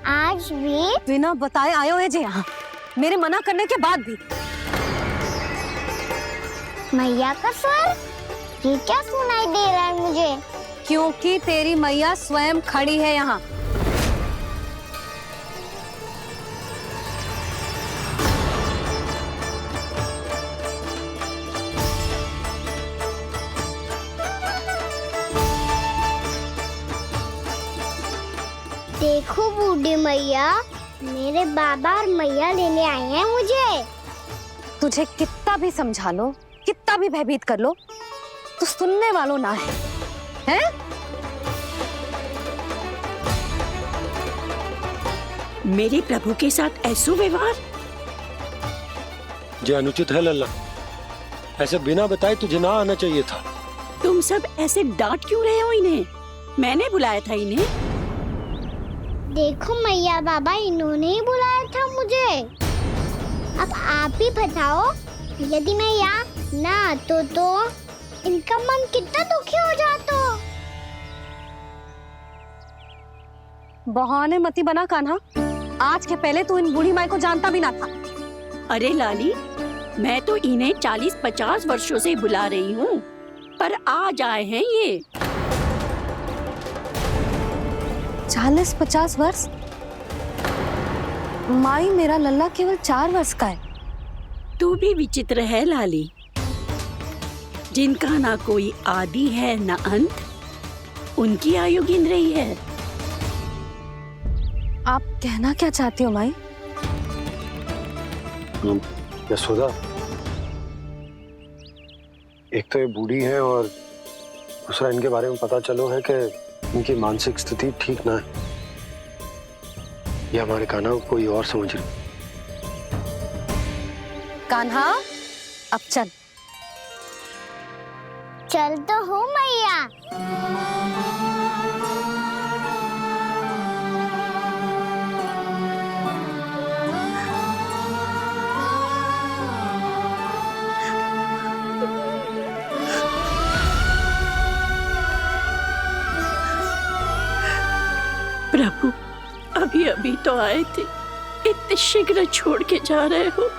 आज भी बिना बताए आयो है जी यहाँ, मेरे मना करने के बाद भी। मैया का स्वर, ये क्या सुनाई दे रहा है मुझे? क्योंकि तेरी मैया स्वयं खड़ी है यहाँ। देखो बूढ़ी मैया, मेरे बाबा और मैया लेने आए हैं मुझे। तुझे कितना भी समझा लो, कितना भी भयभीत कर लो, तो सुनने वालों ना है, हैं? मेरे प्रभु के साथ ऐसा व्यवहार जो अनुचित है लल्ला। ऐसे बिना बताए तुझे ना आना चाहिए था। तुम सब ऐसे डांट क्यों रहे हो इन्हें? मैंने बुलाया था इन्हें। देखो मैया बाबा, इन्होंने ही बुलाया था मुझे। अब आप ही बताओ, यदि मैं यहाँ ना आतो तो इनका मन कितना दुखी हो जाता। बहाने मती बना कान्हा, आज के पहले तू इन बूढ़ी माई को जानता भी ना था। अरे लाली, मैं तो इन्हें 40-50 वर्षों से बुला रही हूँ, पर आज आए हैं ये। 40-50 वर्ष? माई, मेरा लल्ला केवल 4 वर्ष का है। तू भी विचित्र है लाली, जिनका ना कोई आदि है ना अंत, उनकी आयु गिन रही है। आप कहना क्या चाहती हो माई? यशोदा, एक तो ये बूढ़ी है और दूसरा इनके बारे में पता चलो है कि इनकी मानसिक स्थिति ठीक ना है। ये हमारे कान्हा को कोई और समझ रही। कान्हा, अब चल। चल तो हो मैया। प्रभु, अभी अभी तो आए थे, इतने शीघ्र छोड़ के जा रहे हो।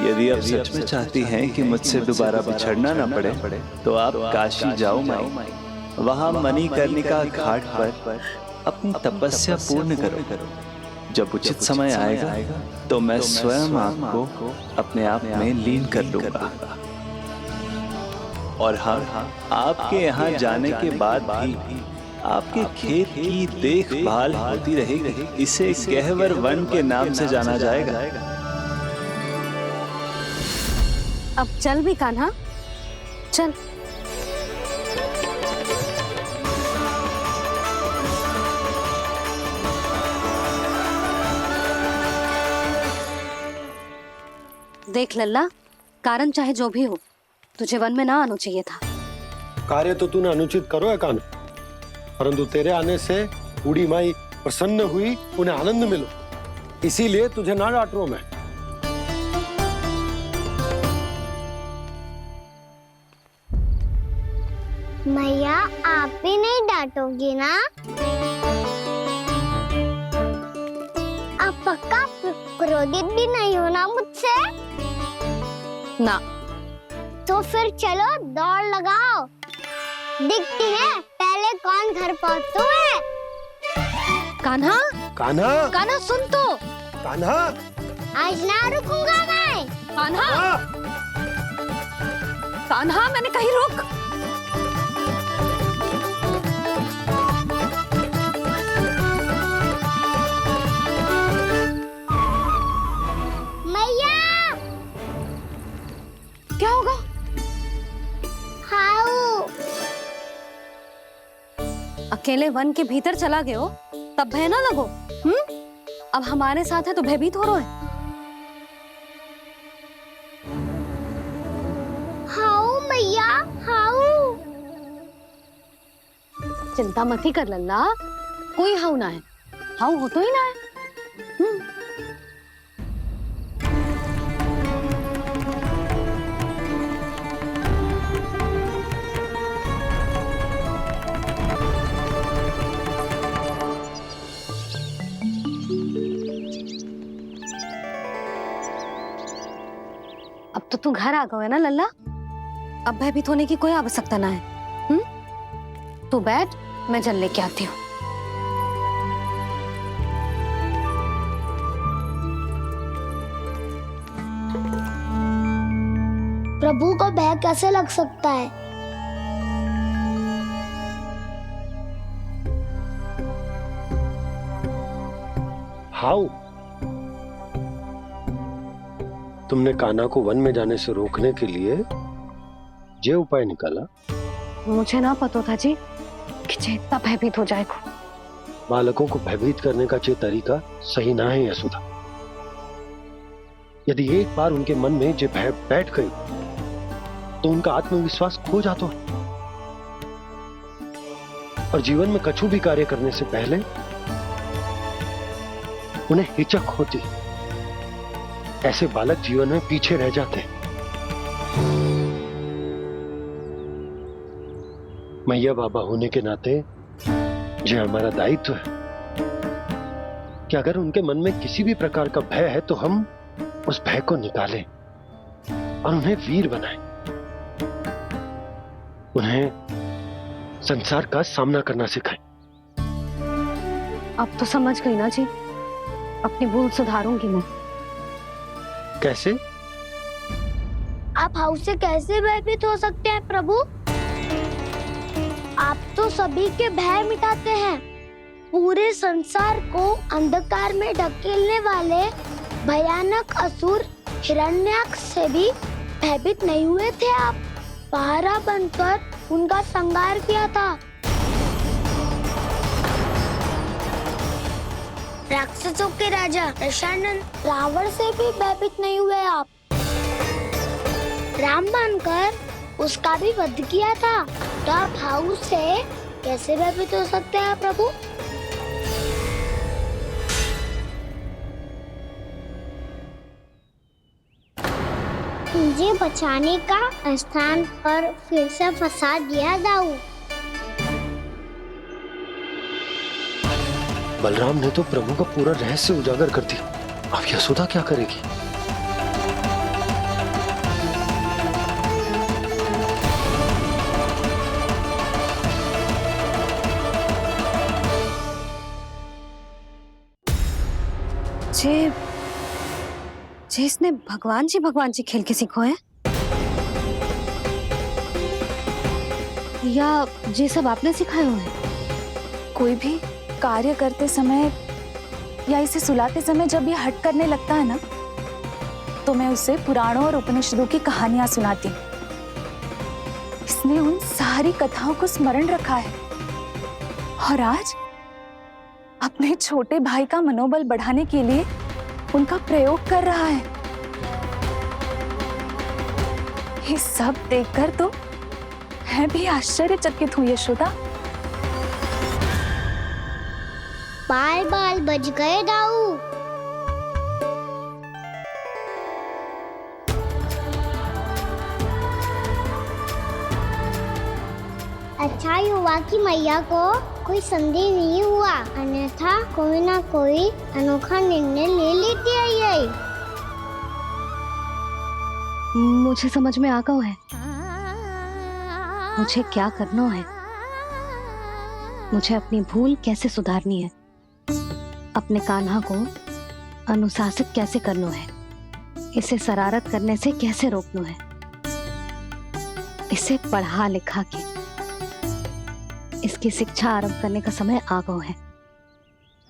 यदि आप सच में चाहती हैं कि मुझसे दोबारा बिछड़ना न पड़े तो आप काशी जाओ माई। वहां मणिकर्णिका घाट पर अपनी तपस्या पूर्ण करो। जब उचित समय आएगा तो मैं स्वयं आपको अपने आप में लीन कर लूंगा। और हाँ, आपके यहाँ जाने के बाद भी आपके खेत की देखभाल होती रहेगी। इसे गहवर वन के नाम से जाना जाएगा। अब चल भी कान्हा, चल। देख लल्ला, कारण चाहे जो भी हो, तुझे वन में ना आना चाहिए था। कार्य तो तूने अनुचित करो है कान्हा, परंतु तेरे आने से बूढ़ी माई प्रसन्न हुई, उन्हें आनंद मिलो, इसीलिए तुझे ना डांट रहा हूं मैं। मैया, आप भी नहीं डांटोगी ना? आप पक्का क्रोधित भी नहीं हो ना मुझसे? ना। तो फिर चलो दौड़ लगाओ, दिखती है पहले कौन घर पहुंचता है। कान्हा, कान्हा, कान्हा सुन तो। कान्हा, आज ना रुकूंगा मैं। कान्हा, कान्हा, मैंने कहीं रुक। मैया, क्या होगा? हाउ, अकेले वन के भीतर चला गए हो तब भय ना लगो। अब हमारे साथ है तो भयभीत हो रहे हैं। हाउ मैया, हाउ। चिंता मत ही कर लल्ला, कोई हाउ ना है। हाउ हो तो ही ना है। अब तो तू घर आ गया है ना लल्ला, अब भयभीत होने की कोई आवश्यकता ना है। तू बैठ, मैं जल लेके आती हूँ। प्रभु को भय कैसे लग सकता है? हाउ, तुमने कान्हा को वन में जाने से रोकने के लिए ये उपाय निकाला? मुझे ना पता था जी कि इतना भयभीत हो जाएगा। बालकों को भयभीत करने का ये तरीका सही ना है यशोदा। यदि एक बार उनके मन में ये भय बैठ गई तो उनका आत्मविश्वास खो जाता है। और जीवन में कछु भी कार्य करने से पहले उन्हें हिचक होती। ऐसे बालक जीवन में पीछे रह जाते हैं। मैया बाबा होने के नाते यह हमारा दायित्व है कि अगर उनके मन में किसी भी प्रकार का भय है तो हम उस भय को निकालें और उन्हें वीर बनाएं। उन्हें संसार का सामना करना सिखाएं। अब तो समझ गई ना जी, अपनी भूल सुधारूंगी मैं। कैसे? आप हाउस से कैसे भयभीत हो सकते हैं प्रभु? आप तो सभी के भय मिटाते हैं। पूरे संसार को अंधकार में ढकेलने वाले भयानक असुर हिरण्याक्ष से भी भयभीत नहीं हुए थे आप। पहरा बनकर उनका संहार किया था। राक्षसों के राजा दशानन रावण से भी भयभीत नहीं हुए आप। राम बनकर उसका भी वध किया था। तो आप हाउस से कैसे भयभीत हो सकते हैं प्रभु? मुझे बचाने का स्थान पर फिर से फंसा दिया दाऊ। बलराम ने तो प्रभु का पूरा रहस्य उजागर कर दिया। अब यशोदा क्या करेगी? इसने भगवान जी खेल के सीखो है या ये सब आपने सिखाए हुए हैं? कोई भी कार्य करते समय या इसे सुलाते समय जब ये हट करने लगता है ना, तो मैं उसे पुराणों और उपनिषदों की कहानियां सुनाती हूँ। इसने उन सारी कथाओं को स्मरण रखा है और आज अपने छोटे भाई का मनोबल बढ़ाने के लिए उनका प्रयोग कर रहा है। ये सब देखकर तो मैं भी आश्चर्यचकित हूँ यशोदा। बाल बाल बज गए दाऊ। अच्छा ही हुआ कि मैया को कोई संदेह नहीं हुआ, अन्यथा कोई ना कोई अनोखा निर्णय ले लेती है ये। मुझे समझ में आ गया है मुझे क्या करना है। मुझे अपनी भूल कैसे सुधारनी है, अपने कान्हा को अनुशासित कैसे करना है, इसे शरारत करने से कैसे रोकना है, इसे पढ़ा लिखा के इसकी शिक्षा आरंभ करने का समय आ गया है।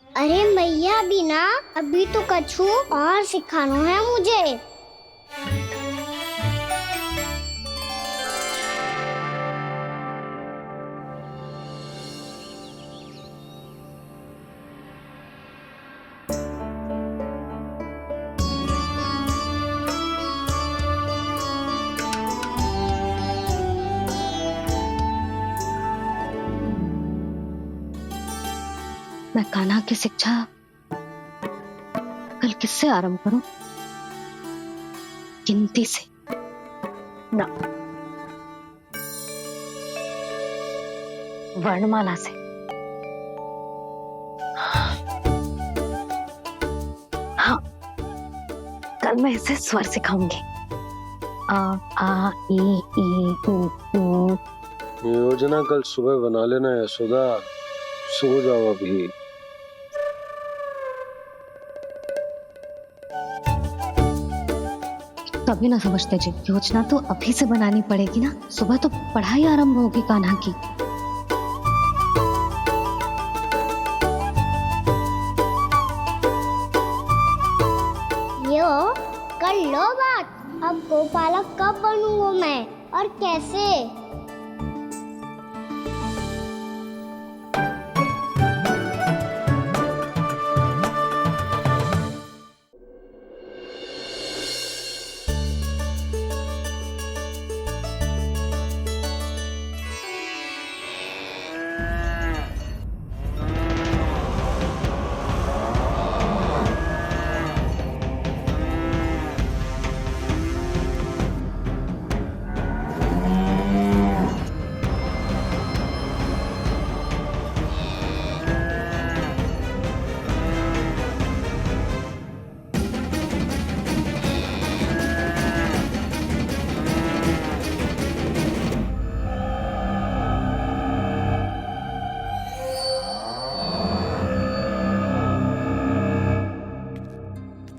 अरे मैया बिना अभी तो कछु और सिखाना है मुझे। मैं कान्हा की शिक्षा कल किससे आरंभ करूं? गिनती से ना, वर्णमाला से। हाँ, कल मैं इसे स्वर सिखाऊंगी। आ आ ई ई उ ऊ। योजना कल सुबह बना लेना यशोदा, सो जाओ अभी। तभी ना समझते जी, योजना तो अभी से बनानी पड़ेगी ना। सुबह तो पढ़ाई आरंभ होगी कान्हा की। यो कर लो बात। अब गोपालक कब बनूंगा मैं और कैसे?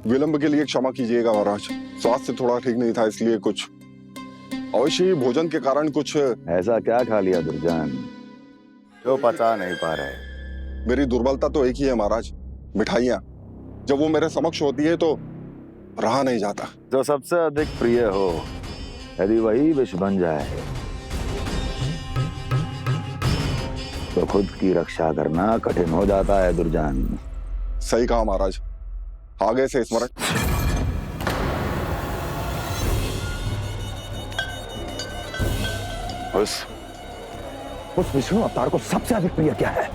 विलंब के लिए क्षमा कीजिएगा महाराज, स्वास्थ्य थोड़ा ठीक नहीं था इसलिए कुछ अवश्य ही भोजन के कारण कुछ। ऐसा क्या खा लिया दुर्जन जो पचा नहीं पा रहे? मेरी दुर्बलता तो एक ही है महाराज, मिठाइयाँ। जब वो मेरे समक्ष होती है तो रहा नहीं जाता। जो सबसे अधिक प्रिय हो यदि वही विष बन जाए तो खुद की रक्षा करना कठिन हो जाता है दुर्जन। सही कहा महाराज, आगे से स्मरण। उस विष्णु अवतार को सबसे अधिक प्रिय क्या है?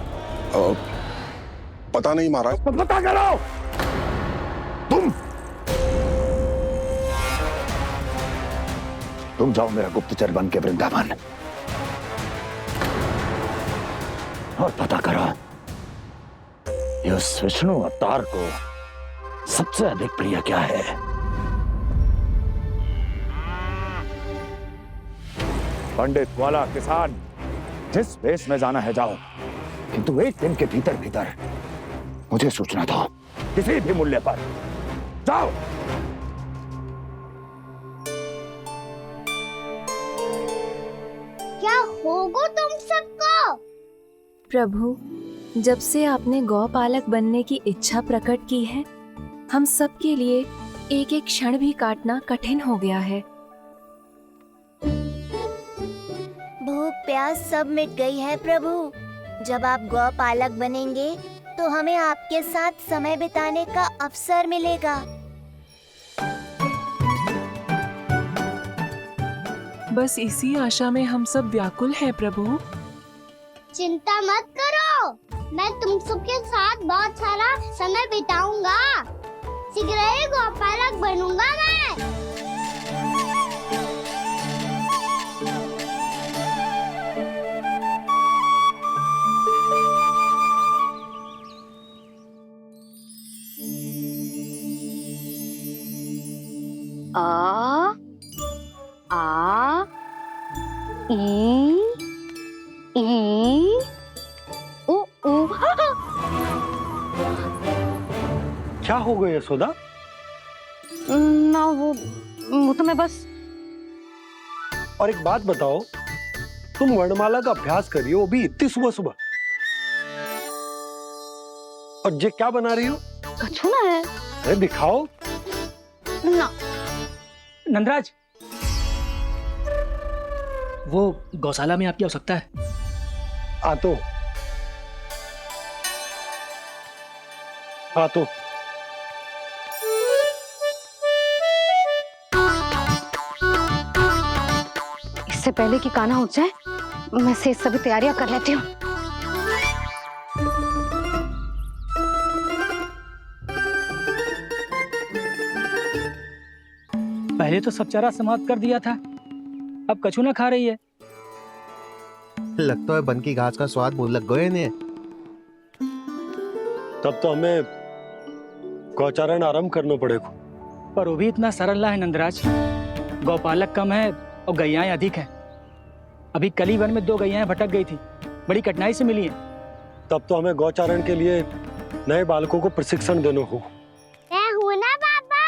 पता नहीं महाराज। पता करो। तुम जाओ मेरा गुप्तचर बन के वृंदावन और पता करो उस विष्णु अवतार को सबसे अधिक प्रिय क्या है। पंडित वाला किसान जिस वेश में जाना है जाओ, किंतु एक दिन के भीतर भीतर मुझे सूचना दो, किसी भी मूल्य पर। जाओ। क्या होगा तुम सबको? प्रभु, जब से आपने गौपालक बनने की इच्छा प्रकट की है, हम सब के लिए एक एक क्षण भी काटना कठिन हो गया है। भूख प्यास सब मिट गई है प्रभु। जब आप गौपालक बनेंगे तो हमें आपके साथ समय बिताने का अवसर मिलेगा। बस इसी आशा में हम सब व्याकुल हैं प्रभु। चिंता मत करो, मैं तुम सबके साथ बहुत सारा समय बिताऊंगा। शीघ्र ही गौपालक बनूंगा मैं। आ आ ई उ उ। क्या हो गया यशोदा? ना वो तो मैं बस। और एक बात बताओ, तुम वर्णमाला का अभ्यास करिए, वो भी इतनी सुबह सुबह। और ये क्या बना रही हो? कछुआ है। अरे दिखाओ ना। नंदराज, वो गौशाला में आपकी आवश्यकता है। आ तो इससे पहले कि कान्हा उठ जाए, मैं से सभी तैयारियां कर लेती हूँ। पहले तो सब चारा समाप्त कर दिया था, अब कछू ना खा रही है। लगता है बन की घास का स्वाद भूल लग गए ने। तब तो हमें गौचारण आरंभ करना पड़ेगा। पर वो भी इतना सरल ना है नंदराज। गौपालक कम है और गैयाएं अधिक हैं। अभी कल ही वन में 2 गैयाएं भटक गई थी, बड़ी कठिनाई से मिली हैं। तब तो हमें गौचारण के लिए नए बालकों को प्रशिक्षण देना होगा। मैं हूँ ना बाबा,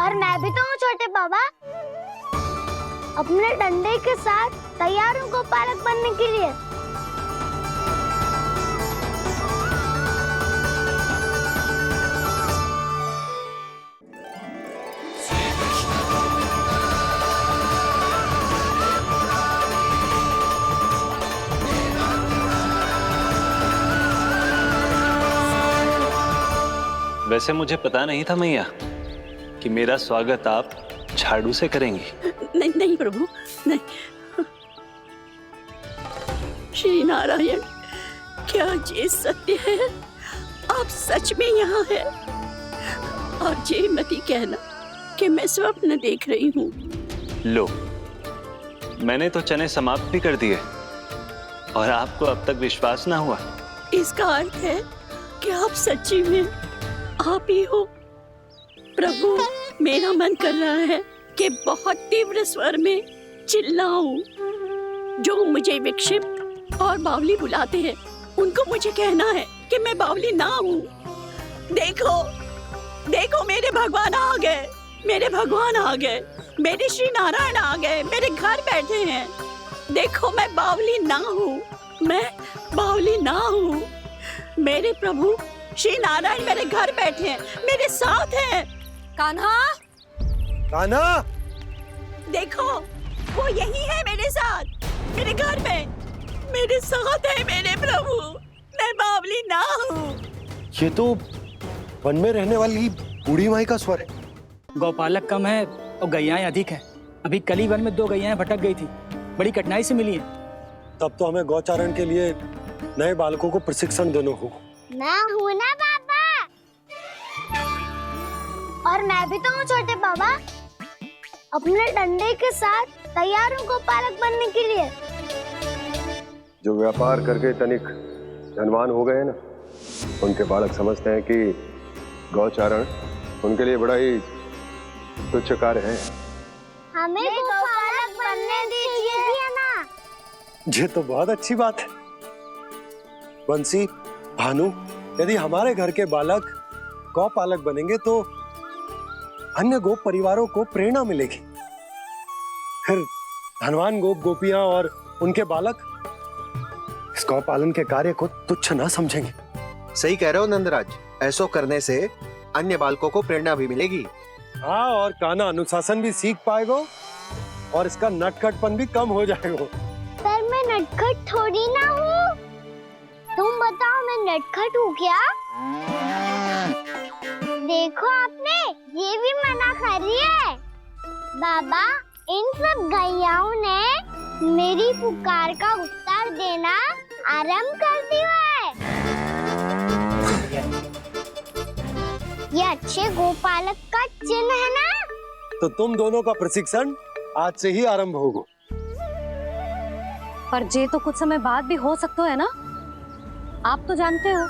और मैं भी तो हूँ छोटे बाबा। अपने डंडे के साथ तैयार हूँ गौपालक बनने के लिए। वैसे मुझे पता नहीं था मैया कि मेरा स्वागत आप झाड़ू से करेंगी। नहीं नहीं प्रभु, नहीं। श्री नारायण, क्या ये सत्य है? आप सच में यहाँ हैं? और ये मत कहना कि मैं स्वप्न देख रही हूँ। लो, मैंने तो चने समाप्त भी कर दिए और आपको अब तक विश्वास ना हुआ। इसका अर्थ है कि आप सच्ची में आप ही हो। प्रभु, मेरा मन कर रहा है कि बहुत तीव्र स्वर में चिल्लाऊं। जो मुझे विक्षिप्त और बावली बुलाते हैं, उनको मुझे कहना है कि मैं बावली ना हूँ। देखो देखो, मेरे भगवान आ गए, मेरे भगवान आ गए, मेरे श्री नारायण आ गए, मेरे घर बैठे हैं। देखो मैं बावली ना हूँ, मैं बावली ना हूँ। मेरे प्रभु श्री नारायण मेरे घर बैठे हैं, मेरे साथ हैं। कान्हा, कान्हा, देखो वो यही है मेरे साथ, मेरे घर में मेरे साथ है मेरे प्रभु। मैं बावली ना हूँ। ये तो वन में रहने वाली बूढ़ी माई का स्वर है। गौपालक कम है और गैयाएं अधिक है। अभी कल ही वन में 2 गैयाएं भटक गई थी, बड़ी कठिनाई से मिली है। तब तो हमें गौचारण के लिए नए बालकों को प्रशिक्षण देना होगा। मैं हूँ ना बाबा, और मैं भी तो हूँ छोटे बाबा। अपने डंडे के साथ तैयार हूँ गोपालक बनने के लिए। जो व्यापार करके तनिक धनवान हो गए ना, उनके बालक समझते हैं कि गौचारण उनके लिए बड़ा ही तुच्छ कार्य है। हमें गोपालक बनने दीजिए ना। ये तो बहुत अच्छी बात है। बंसी, भानु, यदि हमारे घर के बालक गौपालक बनेंगे तो अन्य गोप परिवारों को प्रेरणा मिलेगी। फिर धनवान गोप गोपियां और उनके बालक इस गौपालन के कार्य को तुच्छ ना समझेंगे। सही कह रहे हो नंदराज, ऐसा करने से अन्य बालकों को प्रेरणा भी मिलेगी। हाँ, और कान्हा अनुशासन भी सीख पाएगा और इसका नटखटपन भी कम हो जाएगा। पर मैं नटखट थोड़ी ना हूँ। तुम बताओ मैं नटखट हूँ क्या? देखो आपने ये भी मना कर रही है। बाबा, इन सब गैयाओं ने मेरी पुकार का उत्तर देना आरंभ कर दिया है। ये अच्छे गोपालक का चिन्ह है ना? तो तुम दोनों का प्रशिक्षण आज से ही आरंभ होगा। पर जे तो कुछ समय बाद भी हो सकता है ना। आप तो जानते हो,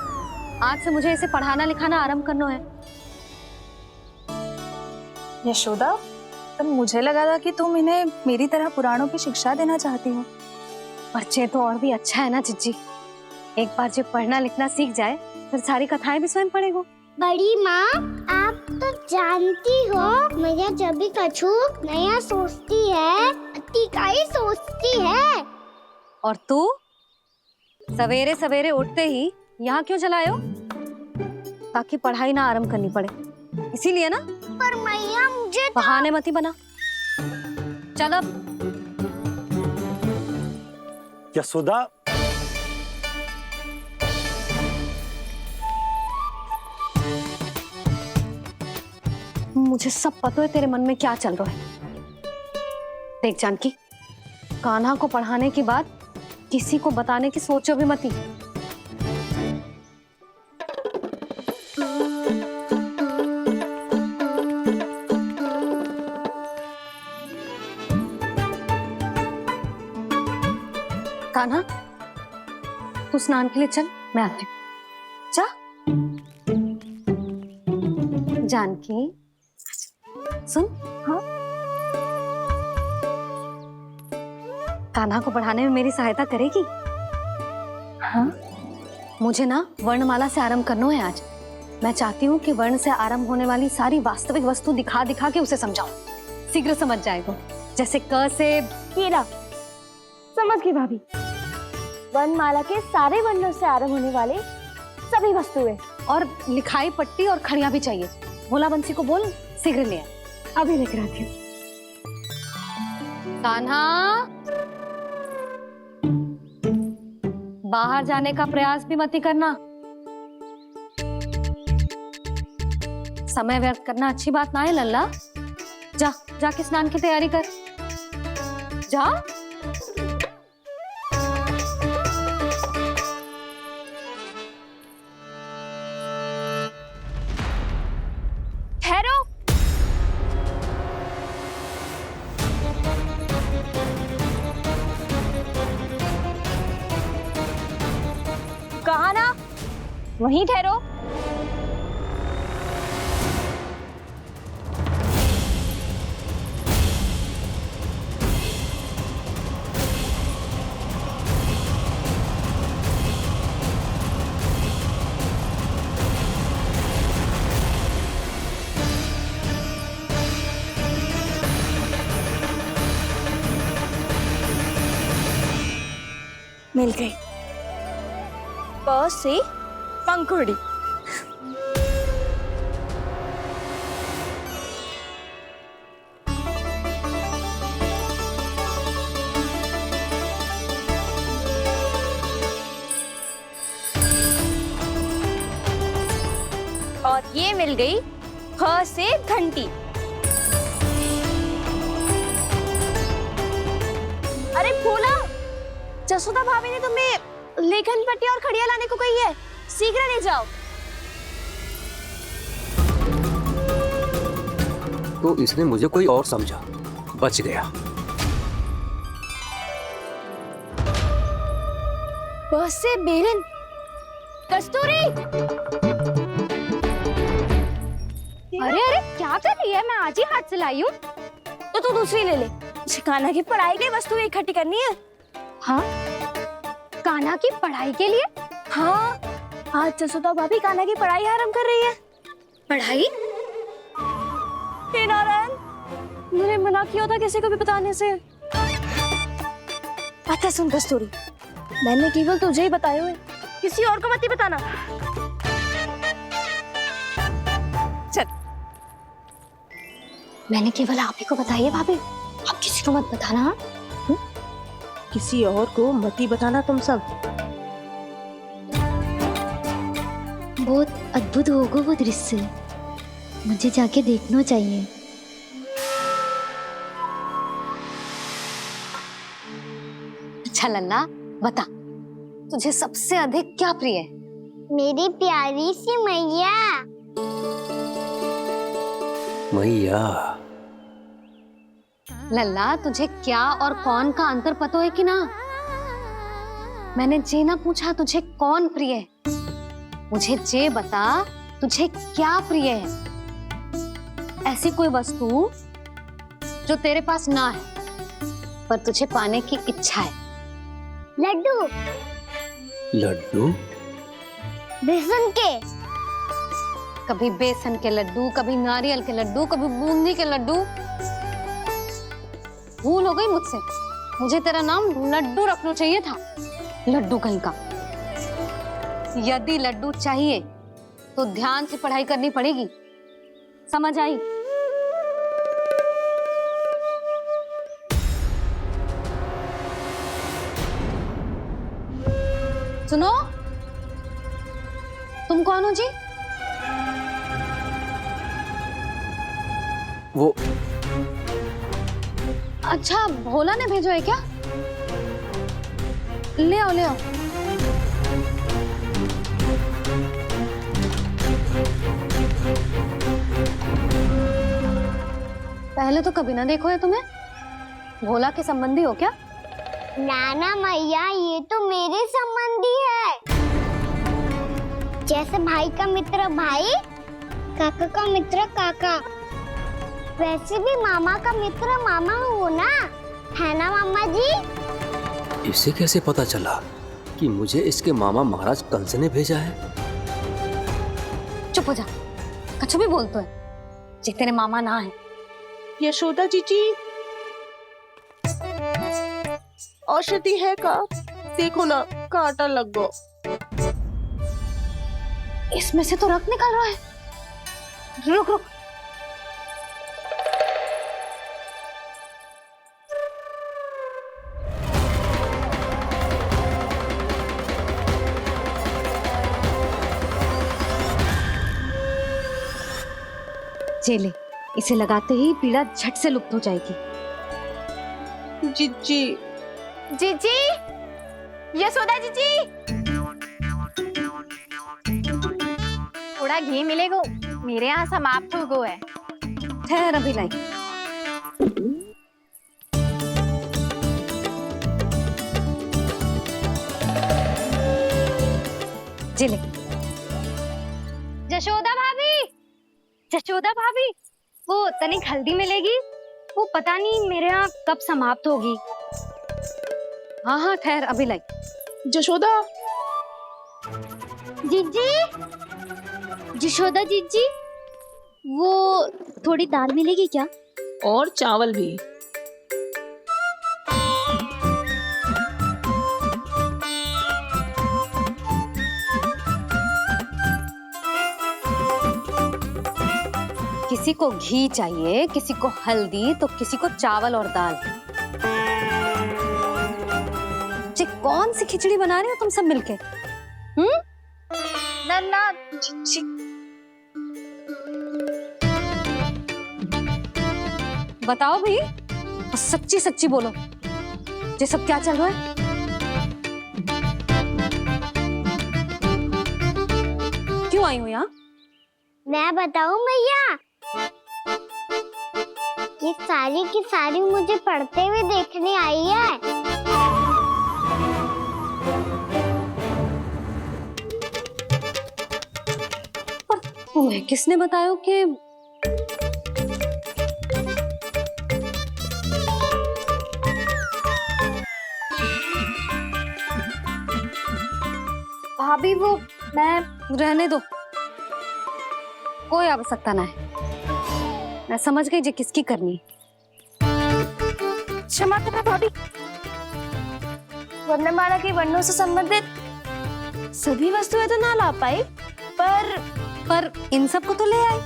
आज से मुझे इसे पढ़ाना लिखाना आरंभ करना है। यशोदा, तब मुझे लगा था कि तुम इन्हें मेरी तरह पुराणों की शिक्षा देना चाहती हो। पर जे तो और भी अच्छा है ना जिज्जी। एक बार जो पढ़ना लिखना सीख जाए फिर सारी कथाएं भी स्वयं पढ़ेगो। बड़ी माँ, आप तो जानती हो मैया जब भी कछु नया सोचती है, अतिका ही सोचती है। और तू सवेरे सवेरे उठते ही यहाँ क्यों चलाए हो? ताकि पढ़ाई ना आरंभ करनी पड़े, इसीलिए ना। पर मैया मुझे बहाने मत ही बना। चल अब। यशोदा, मुझे सब पता है तेरे मन में क्या चल रहा है। देख जानकी, कान्हा को पढ़ाने की बात किसी को बताने की सोचो भी मत ही। कान्हा, तू स्नान के लिए चल, मैं आती हूँ। जा। जानकी, सुन। हाँ? कान्हा को पढ़ाने में मेरी सहायता करेगी? हाँ? मुझे ना वर्णमाला से आरंभ करना है आज। मैं चाहती हूँ कि वर्ण से आरंभ होने वाली सारी वास्तविक वस्तु दिखा दिखा के उसे समझाऊं। शीघ्र समझ जाएगा। जैसे क से कीड़ा। समझ गई भाभी। वर्णमाला के सारे वर्णों से आरंभ होने वाले सभी वस्तुएं। और लिखाई पट्टी और खड़िया भी चाहिए। भोला बंसी को बोल शीघ्र ले आए। अभी लेकर आती हूँ। कान्हा, बाहर जाने का प्रयास भी मत ही करना। समय व्यर्थ करना अच्छी बात ना है लल्ला। जा, जाके स्नान की तैयारी कर। जा। ठहरो। कहा ना, वहीं ठहरो। मिल गई। प से पंखुड़ी। और ये मिल गई ख से घंटी। अरे फूला, जसोदा भाभी ने तुम्हें लेखन पट्टी और खड़िया लाने को कही है, शीघ्र ले जाओ। तो इसने मुझे कोई और समझा, बच गया। बस से बेरन। कस्तूरी, अरे अरे क्या कर रही है? मैं आज ही हाथ से लाई हूँ। तो तू दूसरी ले ले। कान्हा की पढ़ाई की वस्तुएं इकट्ठी करनी है। हाँ, कान्हा की पढ़ाई के लिए? हाँ, आज जसोदा भाभी कान्हा की पढ़ाई आरंभ कर रही है। पढ़ाई? हे नारायण, मैंने मना किया था किसी को भी बताने से। अच्छा सुन कस्तूरी, मैंने केवल तुझे ही बताए हुए, किसी और को मत ही बताना। चल, मैंने केवल आप ही को बताई है भाभी, आप किसी को मत बताना। किसी और को मत ही बताना तुम सब। बहुत अद्भुत होगा वो दृश्य, मुझे जाके देखना चाहिए। अच्छा लल्ला, बता, तुझे सबसे अधिक क्या प्रिय है? मेरी प्यारी सी मैया। मैया। लल्ला, तुझे क्या और कौन का अंतर पता है कि ना? मैंने जे ना पूछा तुझे कौन प्रिय है, मुझे जे बता तुझे क्या प्रिय है। ऐसी कोई वस्तु जो तेरे पास ना है पर तुझे पाने की इच्छा है। लड्डू। लड्डू? बेसन के। कभी बेसन के लड्डू, कभी नारियल के लड्डू, कभी बूंदी के लड्डू। भूल हो गई मुझसे, मुझे तेरा नाम लड्डू रखना चाहिए था। लड्डू कहीं का। यदि लड्डू चाहिए तो ध्यान से पढ़ाई करनी पड़ेगी, समझ आई? सुनो, तुम कौन हो जी? वो अच्छा, भोला ने भेजो है क्या? ले आओ ले आओ। पहले तो कभी ना देखो है तुम्हें। भोला के संबंधी हो क्या? नाना मैया, ये तो मेरे संबंधी है। जैसे भाई का मित्र भाई, काका का मित्र काका, वैसे भी मामा का मित्र मामा हो ना, है ना मामा जी? इसे कैसे पता चला कि मुझे इसके मामा महाराज कंस ने भेजा है? चुप हो जा, कछु भी बोलते है, जे तेरे मामा ना है। यशोदा जीजी, औषधि है का? देखो ना, कांटा लग गो। इसमें से तो रक्त निकल रहा है। रुक रुक। चले, इसे लगाते ही पीड़ा झट से लुप्त हो जाएगी। जीजी, जीजी, यशोदा जीजी, थोड़ा घी मिलेगा? मेरे यहाँ समाप्त हो गो है। ठहर अभी लाई। जिले। जशोदा भाभी, जशोदा भाभी, वो तनिक हल्दी मिलेगी? वो पता नहीं मेरे यहाँ कब समाप्त होगी। हाँ हाँ ठहर अभी लाई। जशोदा। जीजी, जशोदा जीजी, वो थोड़ी दाल मिलेगी क्या? और चावल भी। किसी को घी चाहिए, किसी को हल्दी, तो किसी को चावल और दाल। जी कौन सी खिचड़ी बना रहे हो तुम सब मिलके? नन्ना बताओ भाई, और सच्ची सच्ची बोलो, ये सब क्या चल रहा है? क्यों आई हो यहाँ? मैं बताऊं भैया, ये सारी की सारी मुझे पढ़ते हुए देखने आई है। पर तुम्हें किसने बताया कि भाभी वो मैं रहने दो, कोई आवश्यकता ना है। मैं समझ गई जे किसकी करनी। क्षमा करना भाभी, वर्णमाला के वर्णों से संबंधित सभी वस्तुएं तो ना ला पाई, पर इन सब को तो ले आए।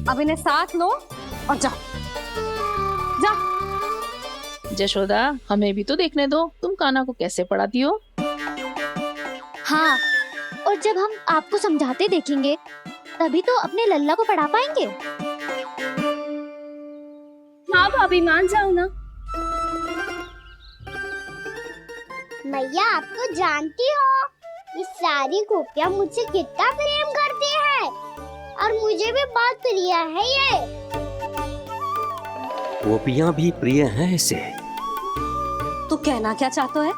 अब इन्हें साथ लो और जाओ। जशोदा, हमें भी तो देखने दो तुम कान्हा को कैसे पढ़ाती हो। हाँ, और जब हम आपको समझाते देखेंगे तभी तो अपने लल्ला को पढ़ा पाएंगे। हाँ भाभी, मान जाओ ना। मैया आप तो जानती हो ये सारी गोपियां मुझसे कितना प्रेम करती है, और मुझे भी बहुत प्रिय है ये। गोपियां भी प्रिय हैं इसे। तू कहना क्या चाहता है?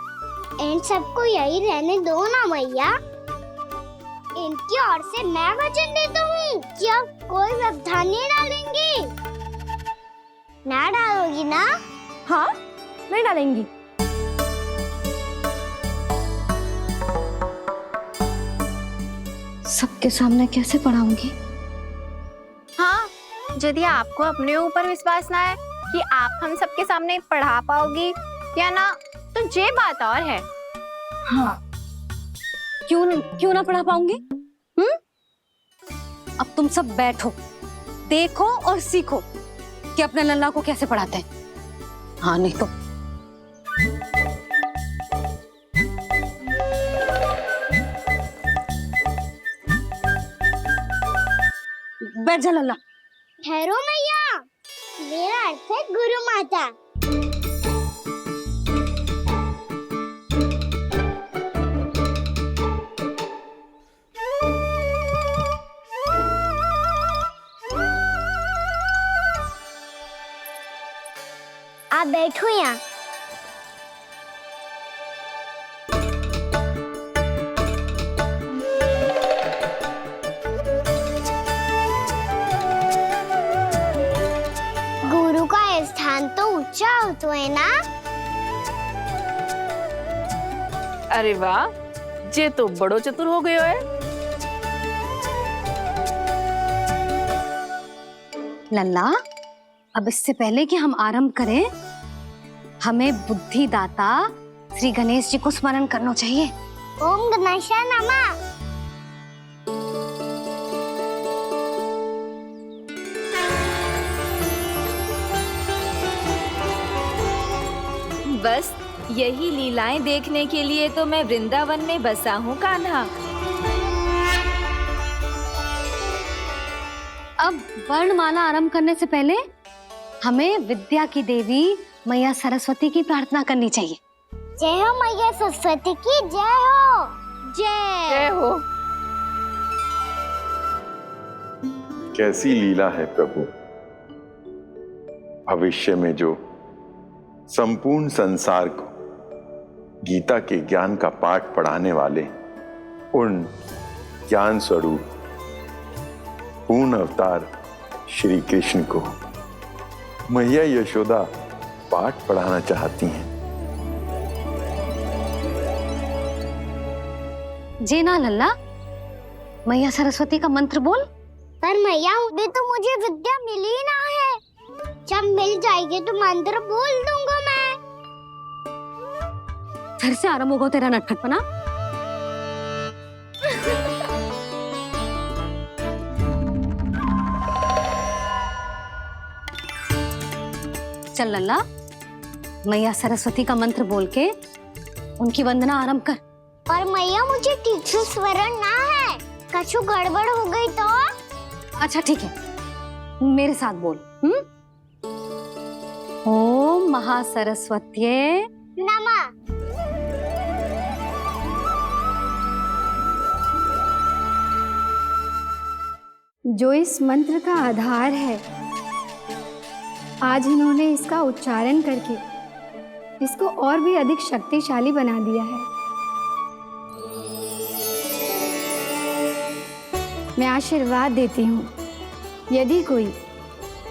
इन सबको यही रहने दो ना मैया। इनकी ओर से मैं वचन देता हूँ कि अब कोई व्यवधान नहीं डालेंगी। ना डालोगी ना? हाँ, नहीं डालेंगी। सबके सामने कैसे पढ़ाऊंगी? हाँ, यदि आपको अपने ऊपर विश्वास ना है कि आप हम सबके सामने पढ़ा पाओगी या ना, तो ये बात और है। हाँ, क्यों ना पढ़ा पाऊंगी? अब तुम सब बैठो, देखो और सीखो कि अपने लल्ला को कैसे पढ़ाते हैं। हाँ नहीं तो बैठ जा लल्ला। ठहरो मैया, मेरा अर्थ है गुरु माता। आप बैठो यहाँ। गुरु का स्थान तो ऊंचा होता है ना? अरे वाह, जे तो बड़ो चतुर हो गयो है। लल्ला, अब इससे पहले कि हम आरंभ करें, हमें बुद्धिदाता श्री गणेश जी को स्मरण करना चाहिए। ओम गणेशाय नमः। बस यही लीलाएं देखने के लिए तो मैं वृंदावन में बसा हूँ कान्हा। अब वर्णमाला आरंभ करने से पहले हमें विद्या की देवी मैया सरस्वती की प्रार्थना करनी चाहिए। जय हो मैया सरस्वती की जय हो। जय हो। कैसी लीला है प्रभु। भविष्य में जो संपूर्ण संसार को गीता के ज्ञान का पाठ पढ़ाने वाले उन ज्ञान स्वरूप पूर्ण अवतार श्री कृष्ण को मैया यशोदा पाठ पढ़ाना चाहती हैं। जी ना लल्ला, मैया सरस्वती का मंत्र बोल। पर मैया अभी तो मुझे विद्या मिली ना है। जब मिल जाएगी तो मंत्र बोल दूंगा मैं। फिर से आरंभ होगा तेरा नटखटपना। चल लल्ला, मैया सरस्वती का मंत्र बोल के उनकी वंदना आरंभ कर। और मैया मुझे ठीक से स्मरण ना है, कछु गड़बड़ हो गई तो? अच्छा ठीक है, मेरे साथ बोल। ओम महासरस्वत्ये नमः। जो इस मंत्र का आधार है, आज इन्होंने इसका उच्चारण करके इसको और भी अधिक शक्तिशाली बना दिया है। मैं आशीर्वाद देती हूँ, यदि कोई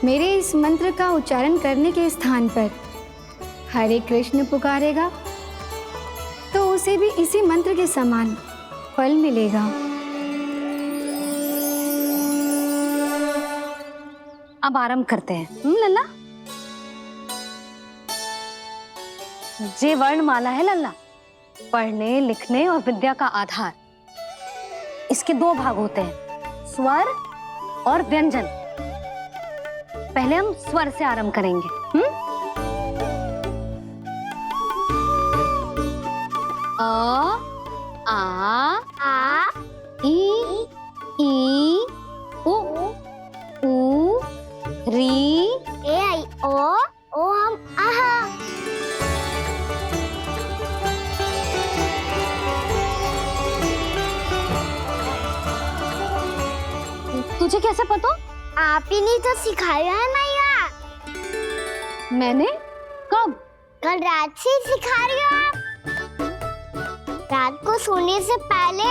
मेरे इस मंत्र का उच्चारण करने के स्थान पर हरे कृष्ण पुकारेगा तो उसे भी इसी मंत्र के समान फल मिलेगा। अब आरंभ करते हैं। लल्ला, जे वर्णमाला है लल्ला, पढ़ने लिखने और विद्या का आधार। इसके दो भाग होते हैं, स्वर और व्यंजन। पहले हम स्वर से आरंभ करेंगे। अ, आ, ई, उ, री, ए आई ओ हम आहा। तुझे कैसे पता? आप ही ने तो सिखाया है मैया। मैंने? कब? कल रात से सिखा रही हो आप। रात को सोने से पहले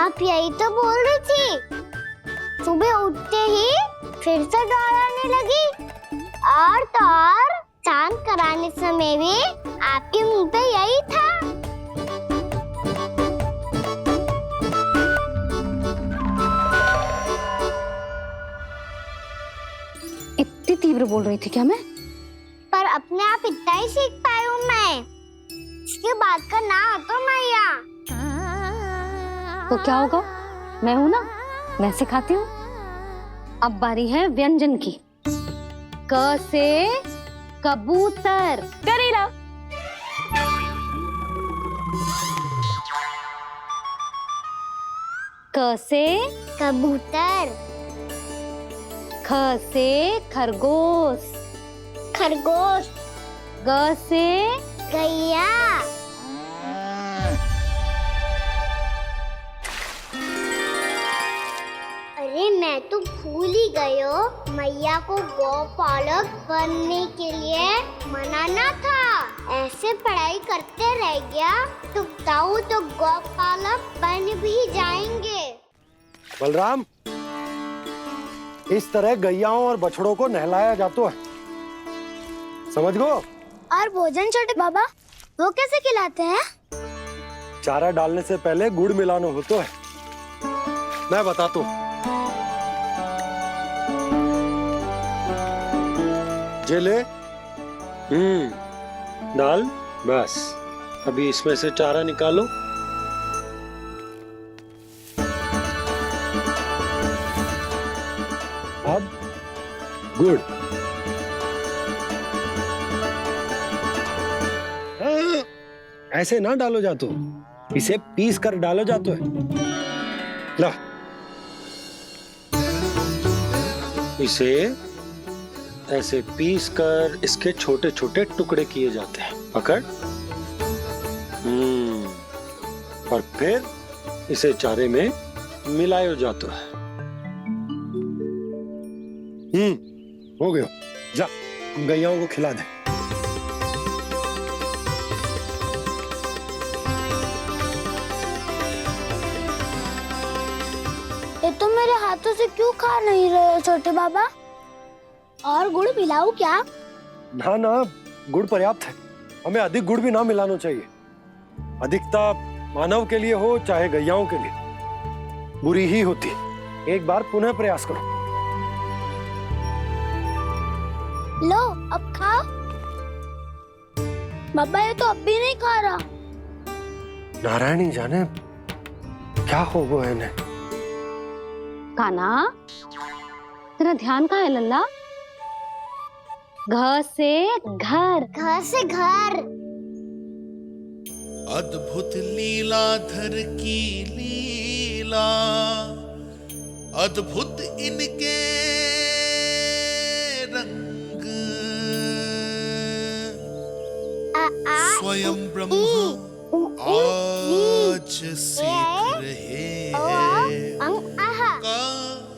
आप यही तो बोल रही थी। सुबह उठते ही फिर से दोहराने लगी, और तो और स्नान कराने समय भी आपके मुंह पे यही था। इतनी तीव्र बोल रही थी क्या मैं? पर अपने आप इतना ही सीख पाई हूँ मैं। इसके बाद का ना तो मैया। तो क्या होगा? मैं हूं ना, मैं सिखाती हूँ। अब बारी है व्यंजन की। क से कबूतर। करेला। क से कबूतर। ख से खरगोश। खरगोश। ग से गैया। अरे मैं तो भूल ही गई हूँ, मैया को गौपालक बनने के लिए मनाना था। ऐसे पढ़ाई करते रह गया तो ताऊ तो गौपालक बन भी जाएंगे। बलराम, इस तरह गैयाओं और बछड़ों को नहलाया जाता है, समझ गो? और भोजन छोटे बाबा, वो कैसे खिलाते हैं? चारा डालने से पहले गुड़ मिलाना होता है। मैं बताता हूँ। जे ले, डाल, बस। अभी इसमें से चारा निकालो। अब गुड़। ऐसे ना डालो जातो, इसे पीस कर डालो जातो है। ला, इसे ऐसे पीस कर इसके छोटे छोटे टुकड़े किए जाते हैं। पकड़। और फिर इसे चारे में मिलायो जाता है। हो गया। जा, गैयाओं को खिला दे। ये तो मेरे हाथों से क्यों खा नहीं रहे हो छोटे बाबा? और गुड़ मिलाऊं क्या? ना ना, गुड़ पर्याप्त है। हमें अधिक गुड़ भी ना मिलाना चाहिए। अधिकता मानव के लिए हो चाहे गैयाओं के लिए बुरी ही होती। एक बार पुनः प्रयास करो। लो, अब खाओ। बाबा ये तो अब भी नहीं खा रहा। नारायणी जाने क्या हो गया है इन्हें। कान्हा, तेरा ध्यान कहाँ है लल्ला? घ से घर, घर से घर। अद्भुत लीलाधर की लीला, अद्भुत इनके रंग, स्वयं ब्रह्मा आज सीख रहे हैं।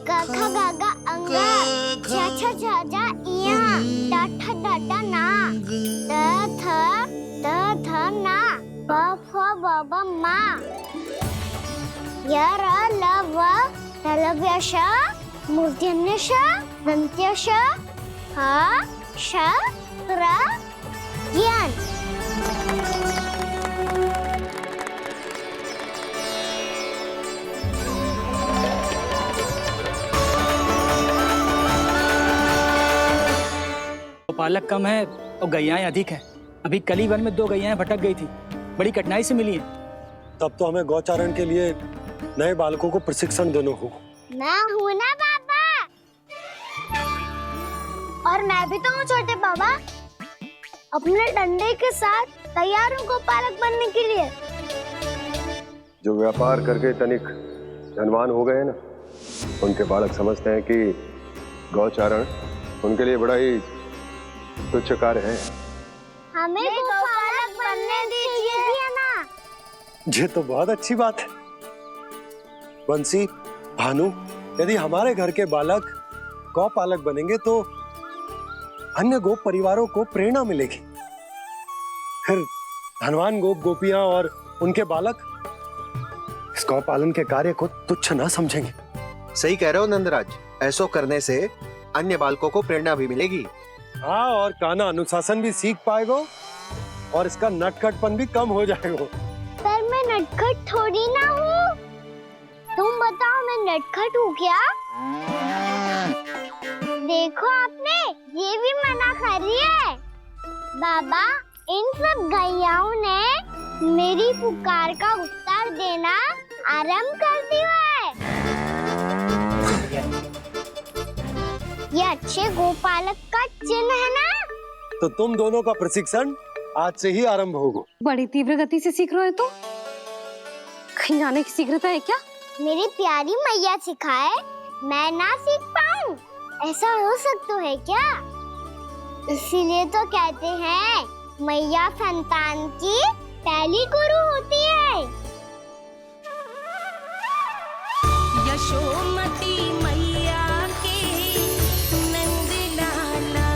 गा गा गा अंगा, छा छा छा जा इया, डा ठा डा डा ना, द थ ना, ब फ ब ब मा, य र ल व रलव्य श, मूर्धन्य श, दन्त्य श, ह श र ज्ञान। पालक कम है और गैयाएं अधिक हैं। अभी कली वन में 2 गैयाएं भटक गई थी, बड़ी कठिनाई से मिली हैं। तब तो हमें गौचारण के लिए नए बालकों को प्रशिक्षण देना होगा। मैं हूँ ना बाबा, और मैं भी तो हूँ छोटे बाबा। अपने डंडे के साथ तैयार हूँ गोपालक बनने के लिए। जो व्यापार करके तनिक धनवान हो गए ना, उनके बालक समझते हैं कि गौचारण उनके लिए बड़ा ही तुच्छ कार्य है। हमें गोपालक बनने दीजिए ना। ये तो बहुत अच्छी बात है। बंसी, भानु, यदि हमारे घर के बालक गौपालक बनेंगे तो अन्य गोप परिवारों को प्रेरणा मिलेगी। फिर धनवान गोप गोपियां और उनके बालक इस गौपालन के कार्य को तुच्छ ना समझेंगे। सही कह रहे हो नंदराज, ऐसा करने से अन्य बालकों को प्रेरणा भी मिलेगी। हाँ, और कान्हा अनुशासन भी सीख पाएगा और इसका नटखटपन भी कम हो जाएगा। पर मैं नटखट थोड़ी ना हूँ। तुम बताओ मैं नटखट हूँ क्या? देखो आपने ये भी मना कर रही है। बाबा, इन सब गैयाओं ने मेरी पुकार का उत्तर देना आरंभ कर दिया है। ये अच्छे गोपालक का चिन्ह है ना? तो तुम दोनों का प्रशिक्षण आज से ही आरंभ होगा। बड़ी तीव्र गति से सीख रहे हो तो कहीं जाने की शीघ्रता है क्या? मेरी प्यारी मैया सिखाए, मैं ना सीख पाऊं, ऐसा हो सकता है क्या? इसीलिए तो कहते हैं मैया संतान की पहली गुरु होती है। यशोमती मैया के नंद लाला,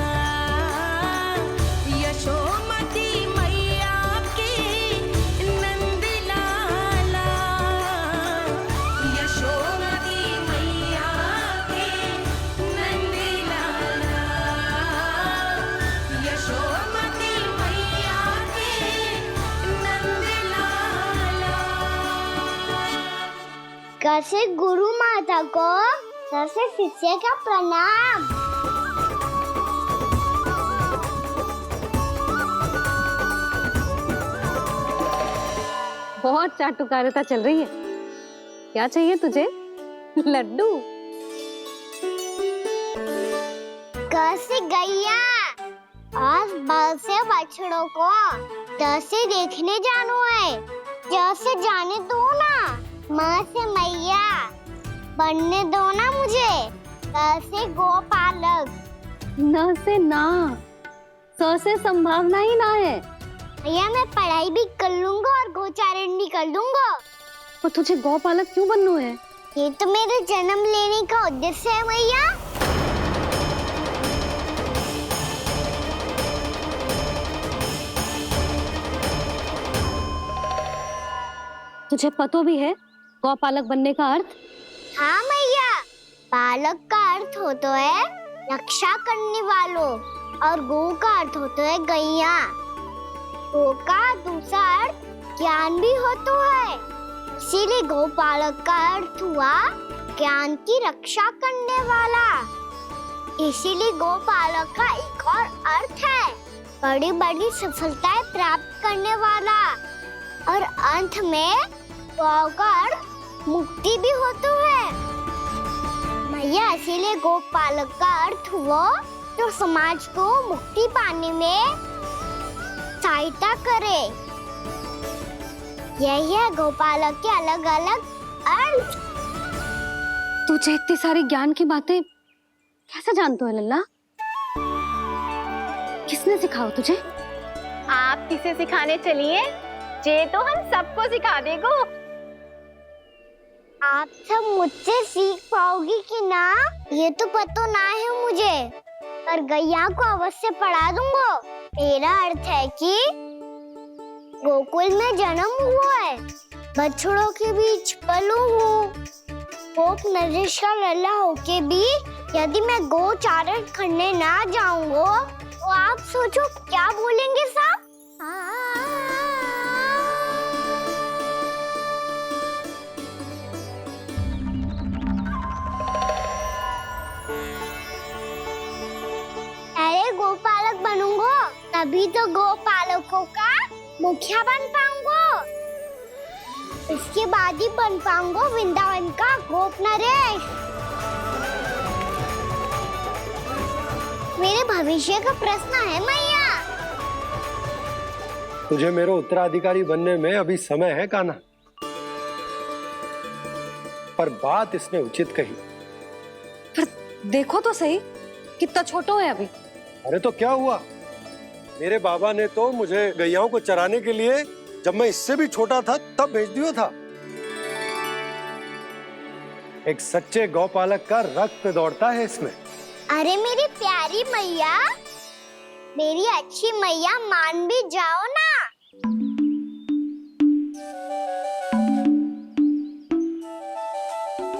यशोमती मैया के नंद लाला, यशोमती मैया के नंद लाला, यशोमती मैया के नंद लाला। कैसे गुरु माता को कैसे शिष्य का प्रणाम। बहुत चाटुकारिता चल रही है। क्या चाहिए तुझे? लड्डू? कैसे गैया आज बल से बछड़ों को कैसे देखने जानो है, जैसे जाने दो ना। माँ से मैया बनने दो ना मुझे। कैसे गोपालक। न से ना, स से संभावना ही ना है। भैया मैं पढ़ाई भी कर लूंगा और गोचारण भी कर दूंगा। तो तुझे गौपालक क्यों बनना है? ये तो मेरे जन्म लेने का उद्देश्य है भैया। तुझे पता भी है गौपालक बनने का अर्थ? हाँ मैया, पालक का अर्थ होता है रक्षा करने वालों और गो का अर्थ होता है गैया। गो का दूसरा अर्थ ज्ञान भी होता है, इसीलिए गोपालक का अर्थ हुआ ज्ञान की रक्षा करने वाला। इसीलिए गोपालक का एक और अर्थ है बड़ी बड़ी सफलताएं प्राप्त करने वाला और अंत में गौकर मुक्ति भी होती है। मैया इसीलिए गोपालक का अर्थ हुआ जो समाज को मुक्ति पाने में सहायता करे। यही है गोपालक के अलग अलग अर्थ। तुझे इतनी सारी ज्ञान की बातें कैसे जानते हो लल्ला? किसने सिखाओ तुझे? आप किसे सिखाने चलिए? जे तो हम सबको सिखा देगो। आप सब मुझसे सीख पाओगी कि ना ये तो पता ना है मुझे, पर गैया को अवश्य पढ़ा दूंगा। मेरा अर्थ है कि गोकुल में जन्म हुआ है, बछड़ों के बीच पलू हूँ, गोप नरेश का लल्ला होके भी यदि मैं गोचारण करने ना जाऊंगा तो आप सोचो क्या बोलेंगे साहब? अरे गोपालक बनूंगा तभी तो गोपालकों का मुखिया बन पाऊंगा। इसके बाद ही बन पाऊंगा वृंदावन का गोप नरेश। मेरे भविष्य का प्रश्न है मैया। तुझे मेरा उत्तराधिकारी बनने में अभी समय है कान्हा, पर बात इसने उचित कही। पर देखो तो सही, कितना छोटो है अभी। अरे तो क्या हुआ, मेरे बाबा ने तो मुझे गैयाओं को चराने के लिए जब मैं इससे भी छोटा था तब भेज दिया था। एक सच्चे गौपालक का रक्त दौड़ता है इसमें। अरे मेरी प्यारी मैया, मेरी अच्छी मैया, मान भी जाओ ना।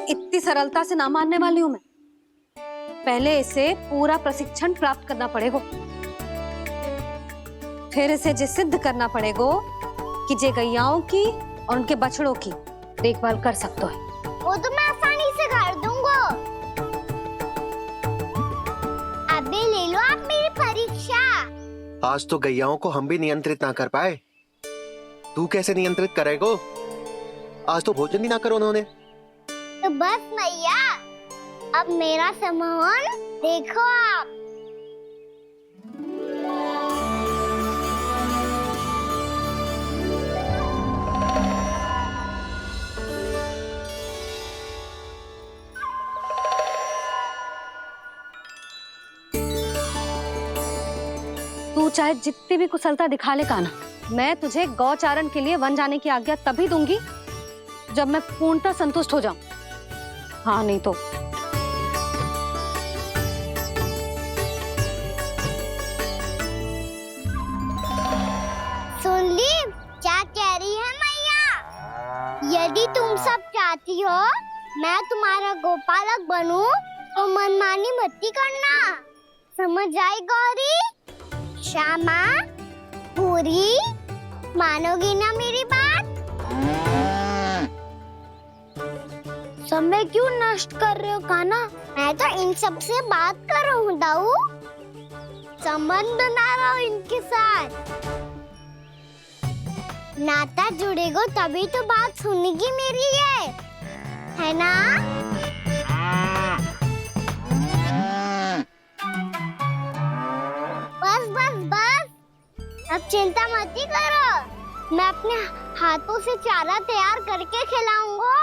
इतनी सरलता से ना मानने वाली हूँ मैं। पहले इसे पूरा प्रशिक्षण प्राप्त करना पड़ेगा, फिर इसे जे सिद्ध करना पड़ेगा कि जे गैयाओं की और उनके बछड़ों की देखभाल कर सकते है। वो तो मैं आसानी से कर दूंगा। अबे ले लो आप मेरी परीक्षा। आज तो गैयाओं को हम भी नियंत्रित ना कर पाए, तू कैसे नियंत्रित करेगो? आज तो भोजन ही ना करो उन्होंने। तो बस मैया, अब मेरा सम्मान देखो आप। तू चाहे जितनी भी कुशलता दिखा ले कान्हा, मैं तुझे गौचारण के लिए वन जाने की आज्ञा तभी दूंगी जब मैं पूर्णतः संतुष्ट हो जाऊं। हाँ नहीं तो सुन ली क्या कह रही है मैया? यदि तुम सब चाहती हो मैं तुम्हारा गोपालक बनूं तो मनमानी मत करना, समझ आई गौरी? श्यामा, पूरी, मानोगी ना मेरी बात? समय क्यों नष्ट कर रहे हो कान्हा? मैं तो इन सब से बात कर रहा हूँ दाऊ, संबंध बना रहा हूँ इनके साथ। नाता जुड़ेगा तभी तो बात सुनेगी मेरी है ना? बस बस बस, अब चिंता मत ही करो, मैं अपने हाथों से चारा तैयार करके खिलाऊंगा।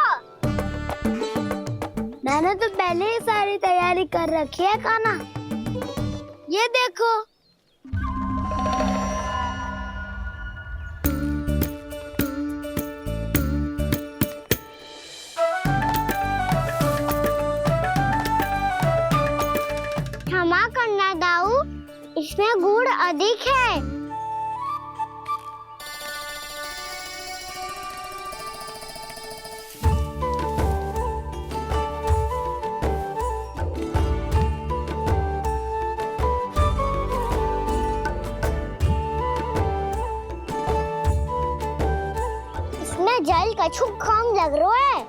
मैंने तो पहले ही सारी तैयारी कर रखी है कान्हा, ये देखो। क्षमा करना दाऊ, इसमें गुड़ अधिक है। इसमें जल कछु कम लग रहा है।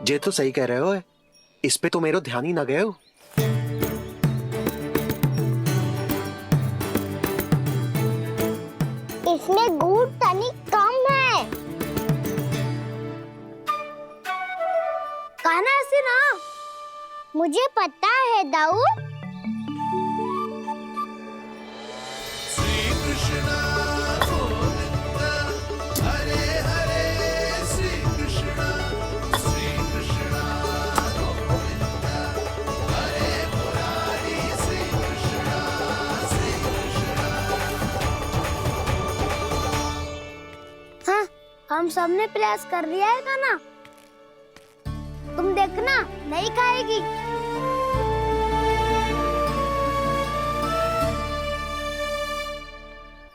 जे तो सही कह रहे हो, इस पे तो मेरो ध्यान ही ना गए हो। इसमें गुड़ तनिक कम है। कहना ऐसे ना। मुझे पता है दाऊ। हाँ, हम सबने प्रयास कर लिया है ना। तुम देखना नहीं खाएगी।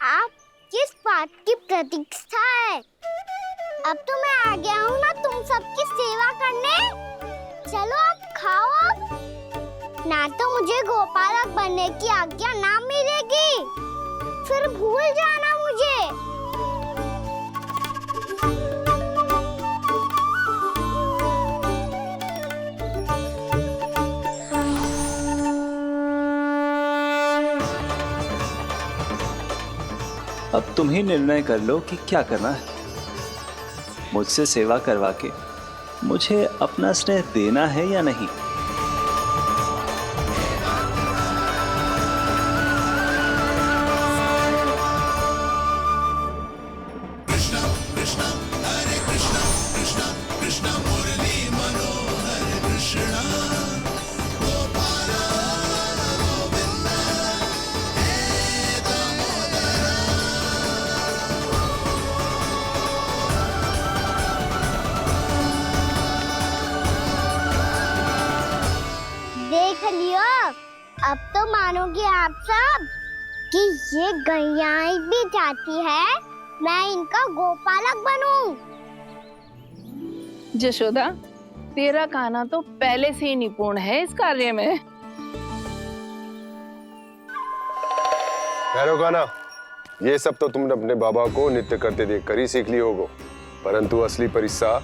आप किस बात की प्रतीक्षा है? अब तो मैं आ गया हूँ ना तुम सबकी सेवा करने। चलो आप खाओ अब। ना तो मुझे गोपालक बनने की आज्ञा ना मिलेगी, फिर भूल जाना मुझे। अब तुम ही निर्णय कर लो कि क्या करना है। मुझसे सेवा करवा के मुझे अपना स्नेह देना है या नहीं। देख लियो, अब तो मानोगे आप सब कि ये गैयाएं भी चाहती है मैं इनका गोपालक बनूं। जशोदा, तेरा कान्हा तो पहले से ही निपुण है इस कार्य में। ठहरो कान्हा, ये सब तो तुमने अपने बाबा को नृत्य करते देख कर ही सीख ली होगो, परंतु असली परिश्रम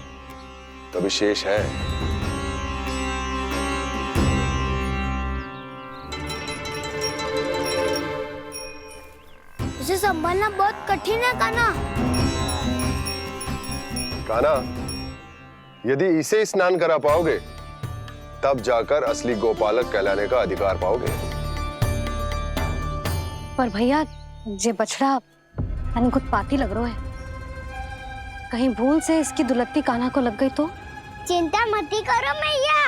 तो विशेष है। इसे संभालना बहुत कठिन है कान्हा। कान्हा, यदि इसे स्नान करा पाओगे तब जाकर असली गोपालक कहलाने का अधिकार पाओगे। पर भैया, ये बछड़ा अनकुत पाती लग रहा है। कहीं भूल से इसकी दुलत्ती कान्हा को लग गई तो? चिंता मत करो मैया,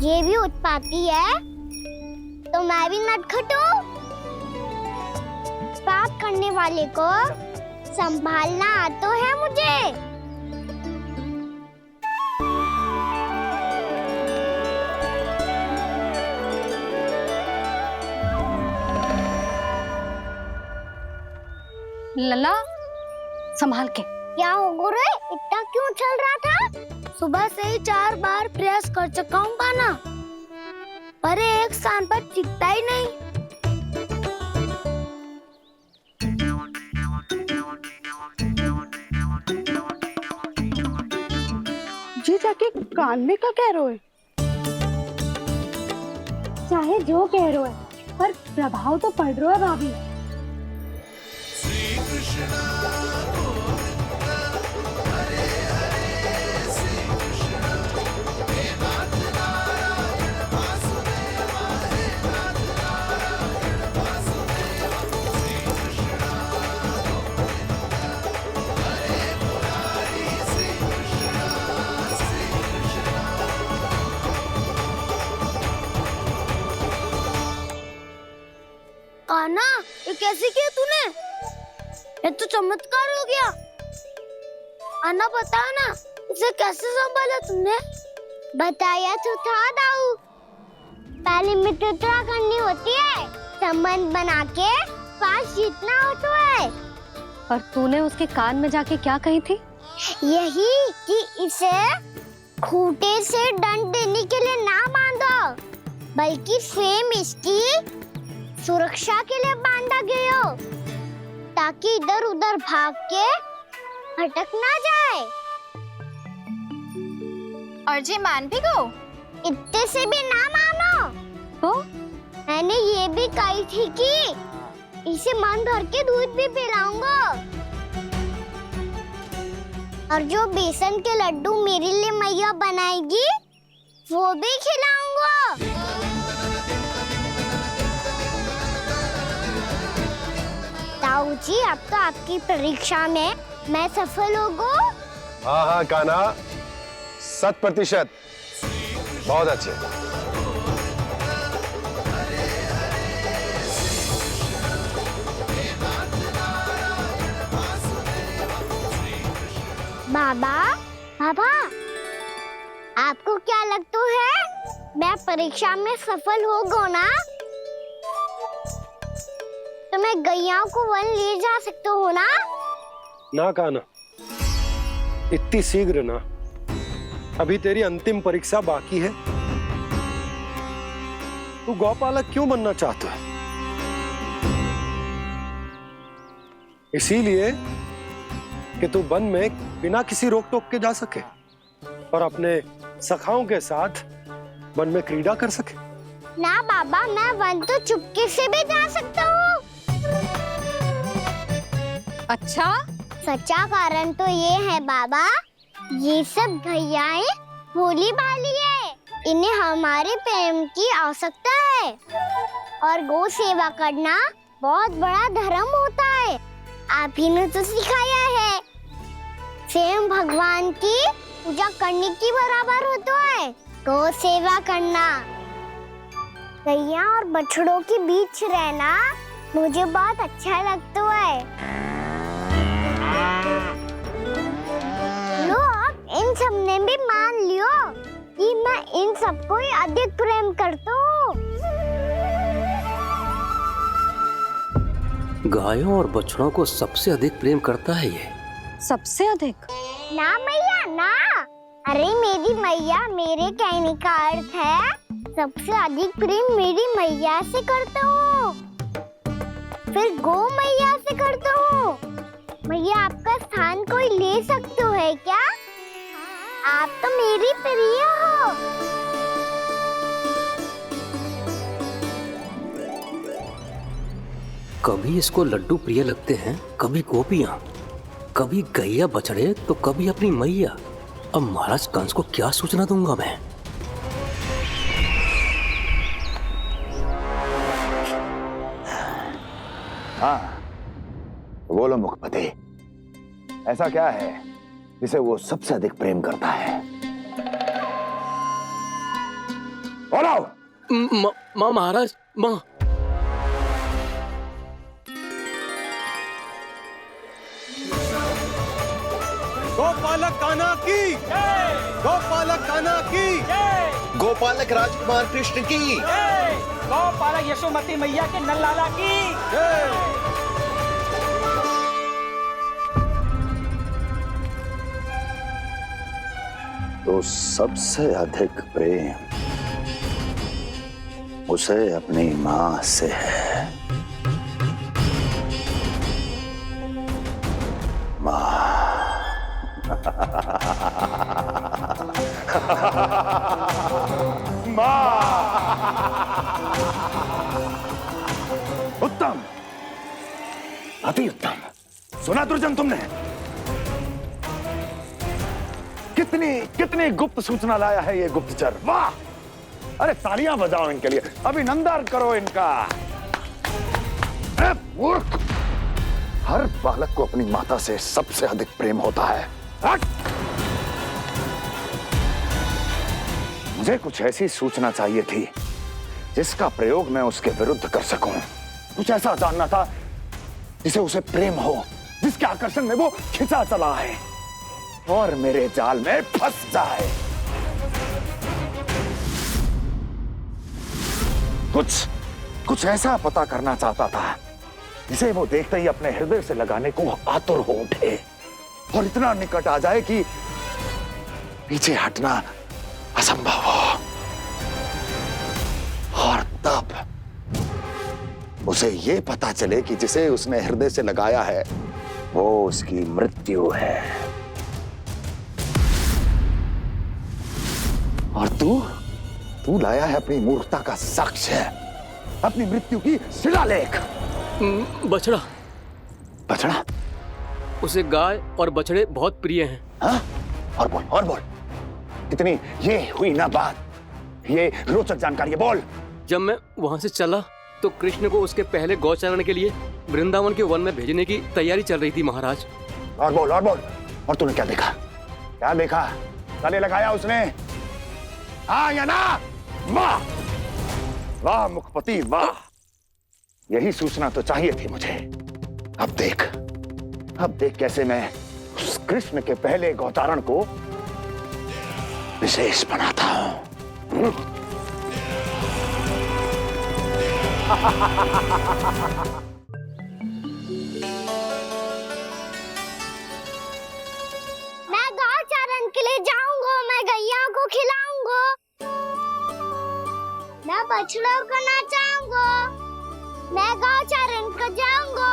ये भी उत्पाती है तो मैं भी नटखट हूँ। पाप करने वाले को संभालना आता है मुझे। लला, संभाल के। क्या हो गुरु, इतना क्यों चल रहा था? सुबह से ही 4 बार प्रयास कर चुका हूँ कान्हा, पर एक स्थान पर टिकता ही नहीं। जी जाके कान में का कह रहे हो? चाहे जो कह रहे हो, पर प्रभाव तो पड़ रहा है भाभी। कान्हा, ये कैसे किया तूने? ये तो चमत्कार हो गया। अन्ना बताओ ना, इसे कैसे संभाला तुमने? बताया तो था दाऊ। पहले मित्रता करनी होती है, संबंध बना के पास जीतना होता है। पर तूने उसके कान में जाके क्या कही थी? यही कि इसे खूंटे से दंड देने के लिए ना बांधो, बल्कि फ्रेम इसकी सुरक्षा के लिए बांधा गया हो, ताकि इधर उधर भाग के भटक ना जाए। और जी मान भी गो? इतने से भी ना मानो तो मैंने ये भी कही थी कि इसे मन भर के दूध भी पिलाऊंगा और जो बेसन के लड्डू मेरे लिए मैया बनाएगी वो भी खिलाऊंगा। ताऊ जी, अब तो आपकी परीक्षा में मैं सफल होगा। हाँ हाँ कान्हा, 100%। बहुत अच्छे। बाबा, बाबा, आपको क्या लगता है मैं परीक्षा में सफल होगा ना? तो मैं गैयाओं को वन ले जा सकता हूँ ना? ना कान्हा, इतनी शीघ्र ना। अभी तेरी अंतिम परीक्षा बाकी है। तू गौपालक क्यों बनना चाहता है? इसीलिए कि तू वन में बिना किसी रोक टोक के जा सके और अपने सखाओं के साथ वन में क्रीड़ा कर सके। ना बाबा, मैं वन तो चुपके से भी जा सकता हूँ। अच्छा? सच्चा कारण तो ये है बाबा, ये सब गैयाएं भोली भाली है, इन्हें हमारे प्रेम की आवश्यकता है और गौ सेवा करना बहुत बड़ा धर्म होता है। आप ही ने तो सिखाया है, स्वयं भगवान की पूजा करने की बराबर होता है गौ सेवा करना। गैया और बछड़ों के बीच रहना मुझे बहुत अच्छा लगता है। लो, अब इन सब ने भी मान लियो कि मैं इन सबको ही अधिक प्रेम करता हूँ। गायों और बछड़ों को सबसे अधिक प्रेम करता है ये। सबसे अधिक? ना मैया ना, अरे मेरी मैया, मेरे कहने का अर्थ है सबसे अधिक प्रेम मेरी मैया से करता हूँ, फिर गौ मैया से करता हूँ। मैया, आपका स्थान कोई ले सकते है क्या? आप तो मेरी प्रिय हो। कभी इसको लड्डू प्रिय लगते हैं, कभी गोपियां, कभी गैया बछड़े, तो कभी अपनी मैया। अब महाराज कंस को क्या सूचना दूंगा मैं? हाँ, बोलो मुखपति, ऐसा क्या है जिसे वो सबसे अधिक प्रेम करता है? बोलो। माँ महाराज, माँ। गोपालक कान्हा की, गोपालक कान्हा की, गोपालक राजकुमार कृष्ण की, गोपालक यशोमती मैया के नल्लाला की। तो सबसे अधिक प्रेम उसे अपनी माँ से है। माँ। उत्तम, अति उत्तम। सुना दुर्जन तुमने? कितनी कितनी गुप्त सूचना लाया है ये गुप्तचर। वाह! अरे तालियां बजाओ इनके लिए, अभिनंदन करो इनका। मूर्ख! हर बालक को अपनी माता से सबसे अधिक प्रेम होता है। मुझे कुछ ऐसी सूचना चाहिए थी जिसका प्रयोग मैं उसके विरुद्ध कर सकूं। कुछ ऐसा जानना था जिसे उसे प्रेम हो, जिसके आकर्षण में वो खिंचा चला है और मेरे जाल में फंस जाए। कुछ ऐसा पता करना चाहता था जिसे वो देखते ही अपने हृदय से लगाने को आतुर हो उठे और इतना निकट आ जाए कि पीछे हटना असंभव हो। और तब उसे ये पता चले कि जिसे उसने हृदय से लगाया है वो उसकी मृत्यु है। और तू लाया है अपनी मूर्खता का साक्ष्य, अपनी मृत्यु की शिलालेख। बछड़ा। बछड़ा? उसे गाय और बछड़े बहुत प्रिय हैं। हाँ? और बोल कितनी ये हुई ना बात, ये रोचक जानकारी है, बोल। जब मैं वहां से चला तो कृष्ण को उसके पहले गौचारण के लिए वृंदावन के वन में भेजने की तैयारी चल रही थी महाराज। और बोल। और तूने क्या देखा? गले लगाया उसने? हाँ या ना? वाह वाह मुखपति वाह, यही सूचना तो चाहिए थी मुझे। अब देख कैसे मैं उस कृष्ण के पहले गौतारण को विशेष बनाता हूं। मैं गौचारण के लिए जाऊंगा, मैं गैया को खिलाऊंगा, मैं बछड़ों को नचाऊंगा, मैं गौचारण को जाऊंगा।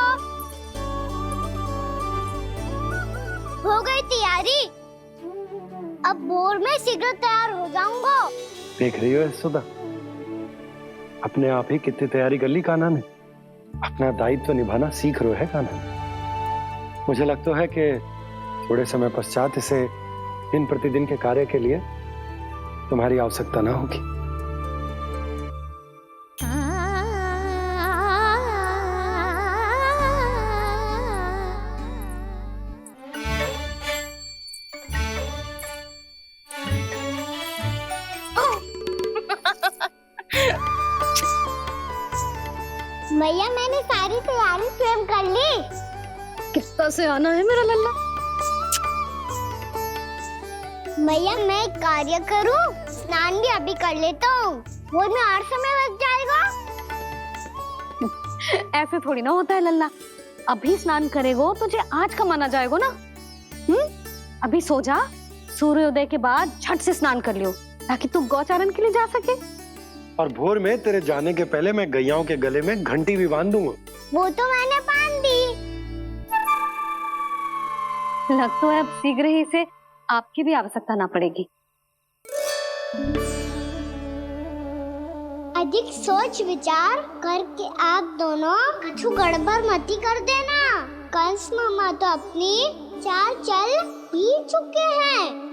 हो गई तैयारी, अब भोर में शीघ्र तैयार हो जाऊंगा। देख रही हो यशोदा, अपने आप ही कितनी तैयारी कर ली कान्हा ने। अपना दायित्व निभाना सीख रहे है कान्हा। मुझे लगता है कि थोड़े समय पश्चात इसे दिन प्रतिदिन के कार्य के लिए तुम्हारी आवश्यकता ना होगी। भैया मैंने सारी तैयारी स्वयं कर ली। कितना से आना है मेरा लल्ला? भैया मैं एक कार्य करूं, स्नान भी अभी कर लेता हूँ, वो में और समय लग जाएगा। ऐसे थोड़ी ना होता है लल्ला, अभी स्नान करेगो तुझे आज का माना जाएगा ना। अभी सो जा, सूर्योदय के बाद झट से स्नान कर लियो ताकि तू गौचारण के लिए जा सके। और भोर में तेरे जाने के पहले मैं गैयाओं के गले में घंटी भी बांध दूंगा। वो तो मैंने बांध दी। लग तो है अब शीघ्र ही से आपकी भी आवश्यकता ना पड़ेगी। अधिक सोच विचार करके आप दोनों कछु गड़बड़ मती कर देना। कंस मामा तो अपनी चाल चल ही चुके हैं।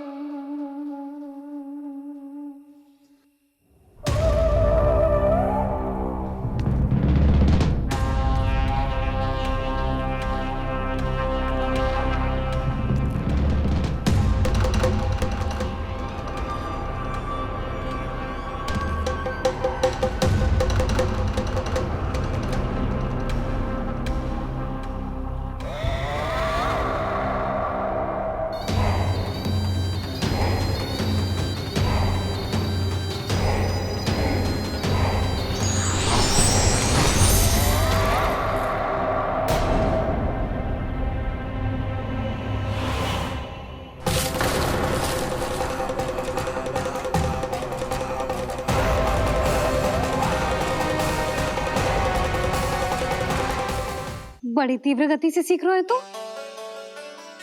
बड़ी तीव्र गति से सीख रहे हो तो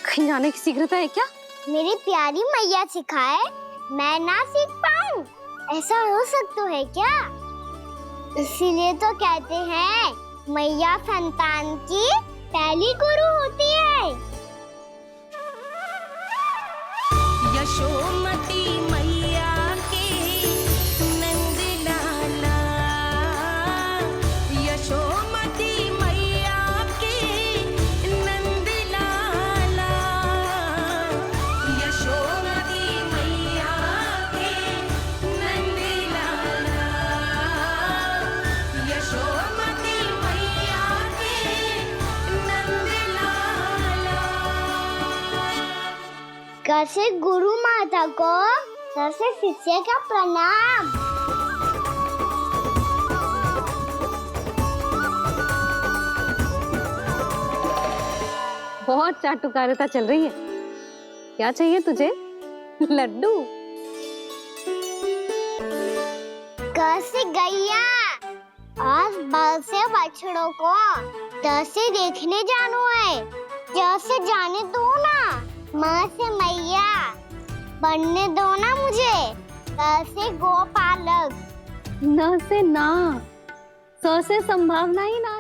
कहीं जाने की शीघ्रता है क्या? मेरी प्यारी मैया सिखाए मैं ना सीख पाऊं, ऐसा हो सकता है क्या? इसीलिए तो कहते हैं मैया संतान की पहली गुरु होती है। यशोमती मैया के नंद लाला, यशोमती मैया के नंद लाला, यशोमती मैया के नंद लाला, यशोमती मैया के नंद लाला। कैसे गुरु माता को कैसे शिष्य का प्रणाम। बहुत चाटुकारिता चल रही है। क्या चाहिए तुझे? लड्डू? कैसे गैया आज बल से बछड़ों को कैसे देखने जानो है, जैसे जाने दो ना, माँ से मैया बनने दो ना मुझे, से गोपालक। न से ना, स से संभावना ही ना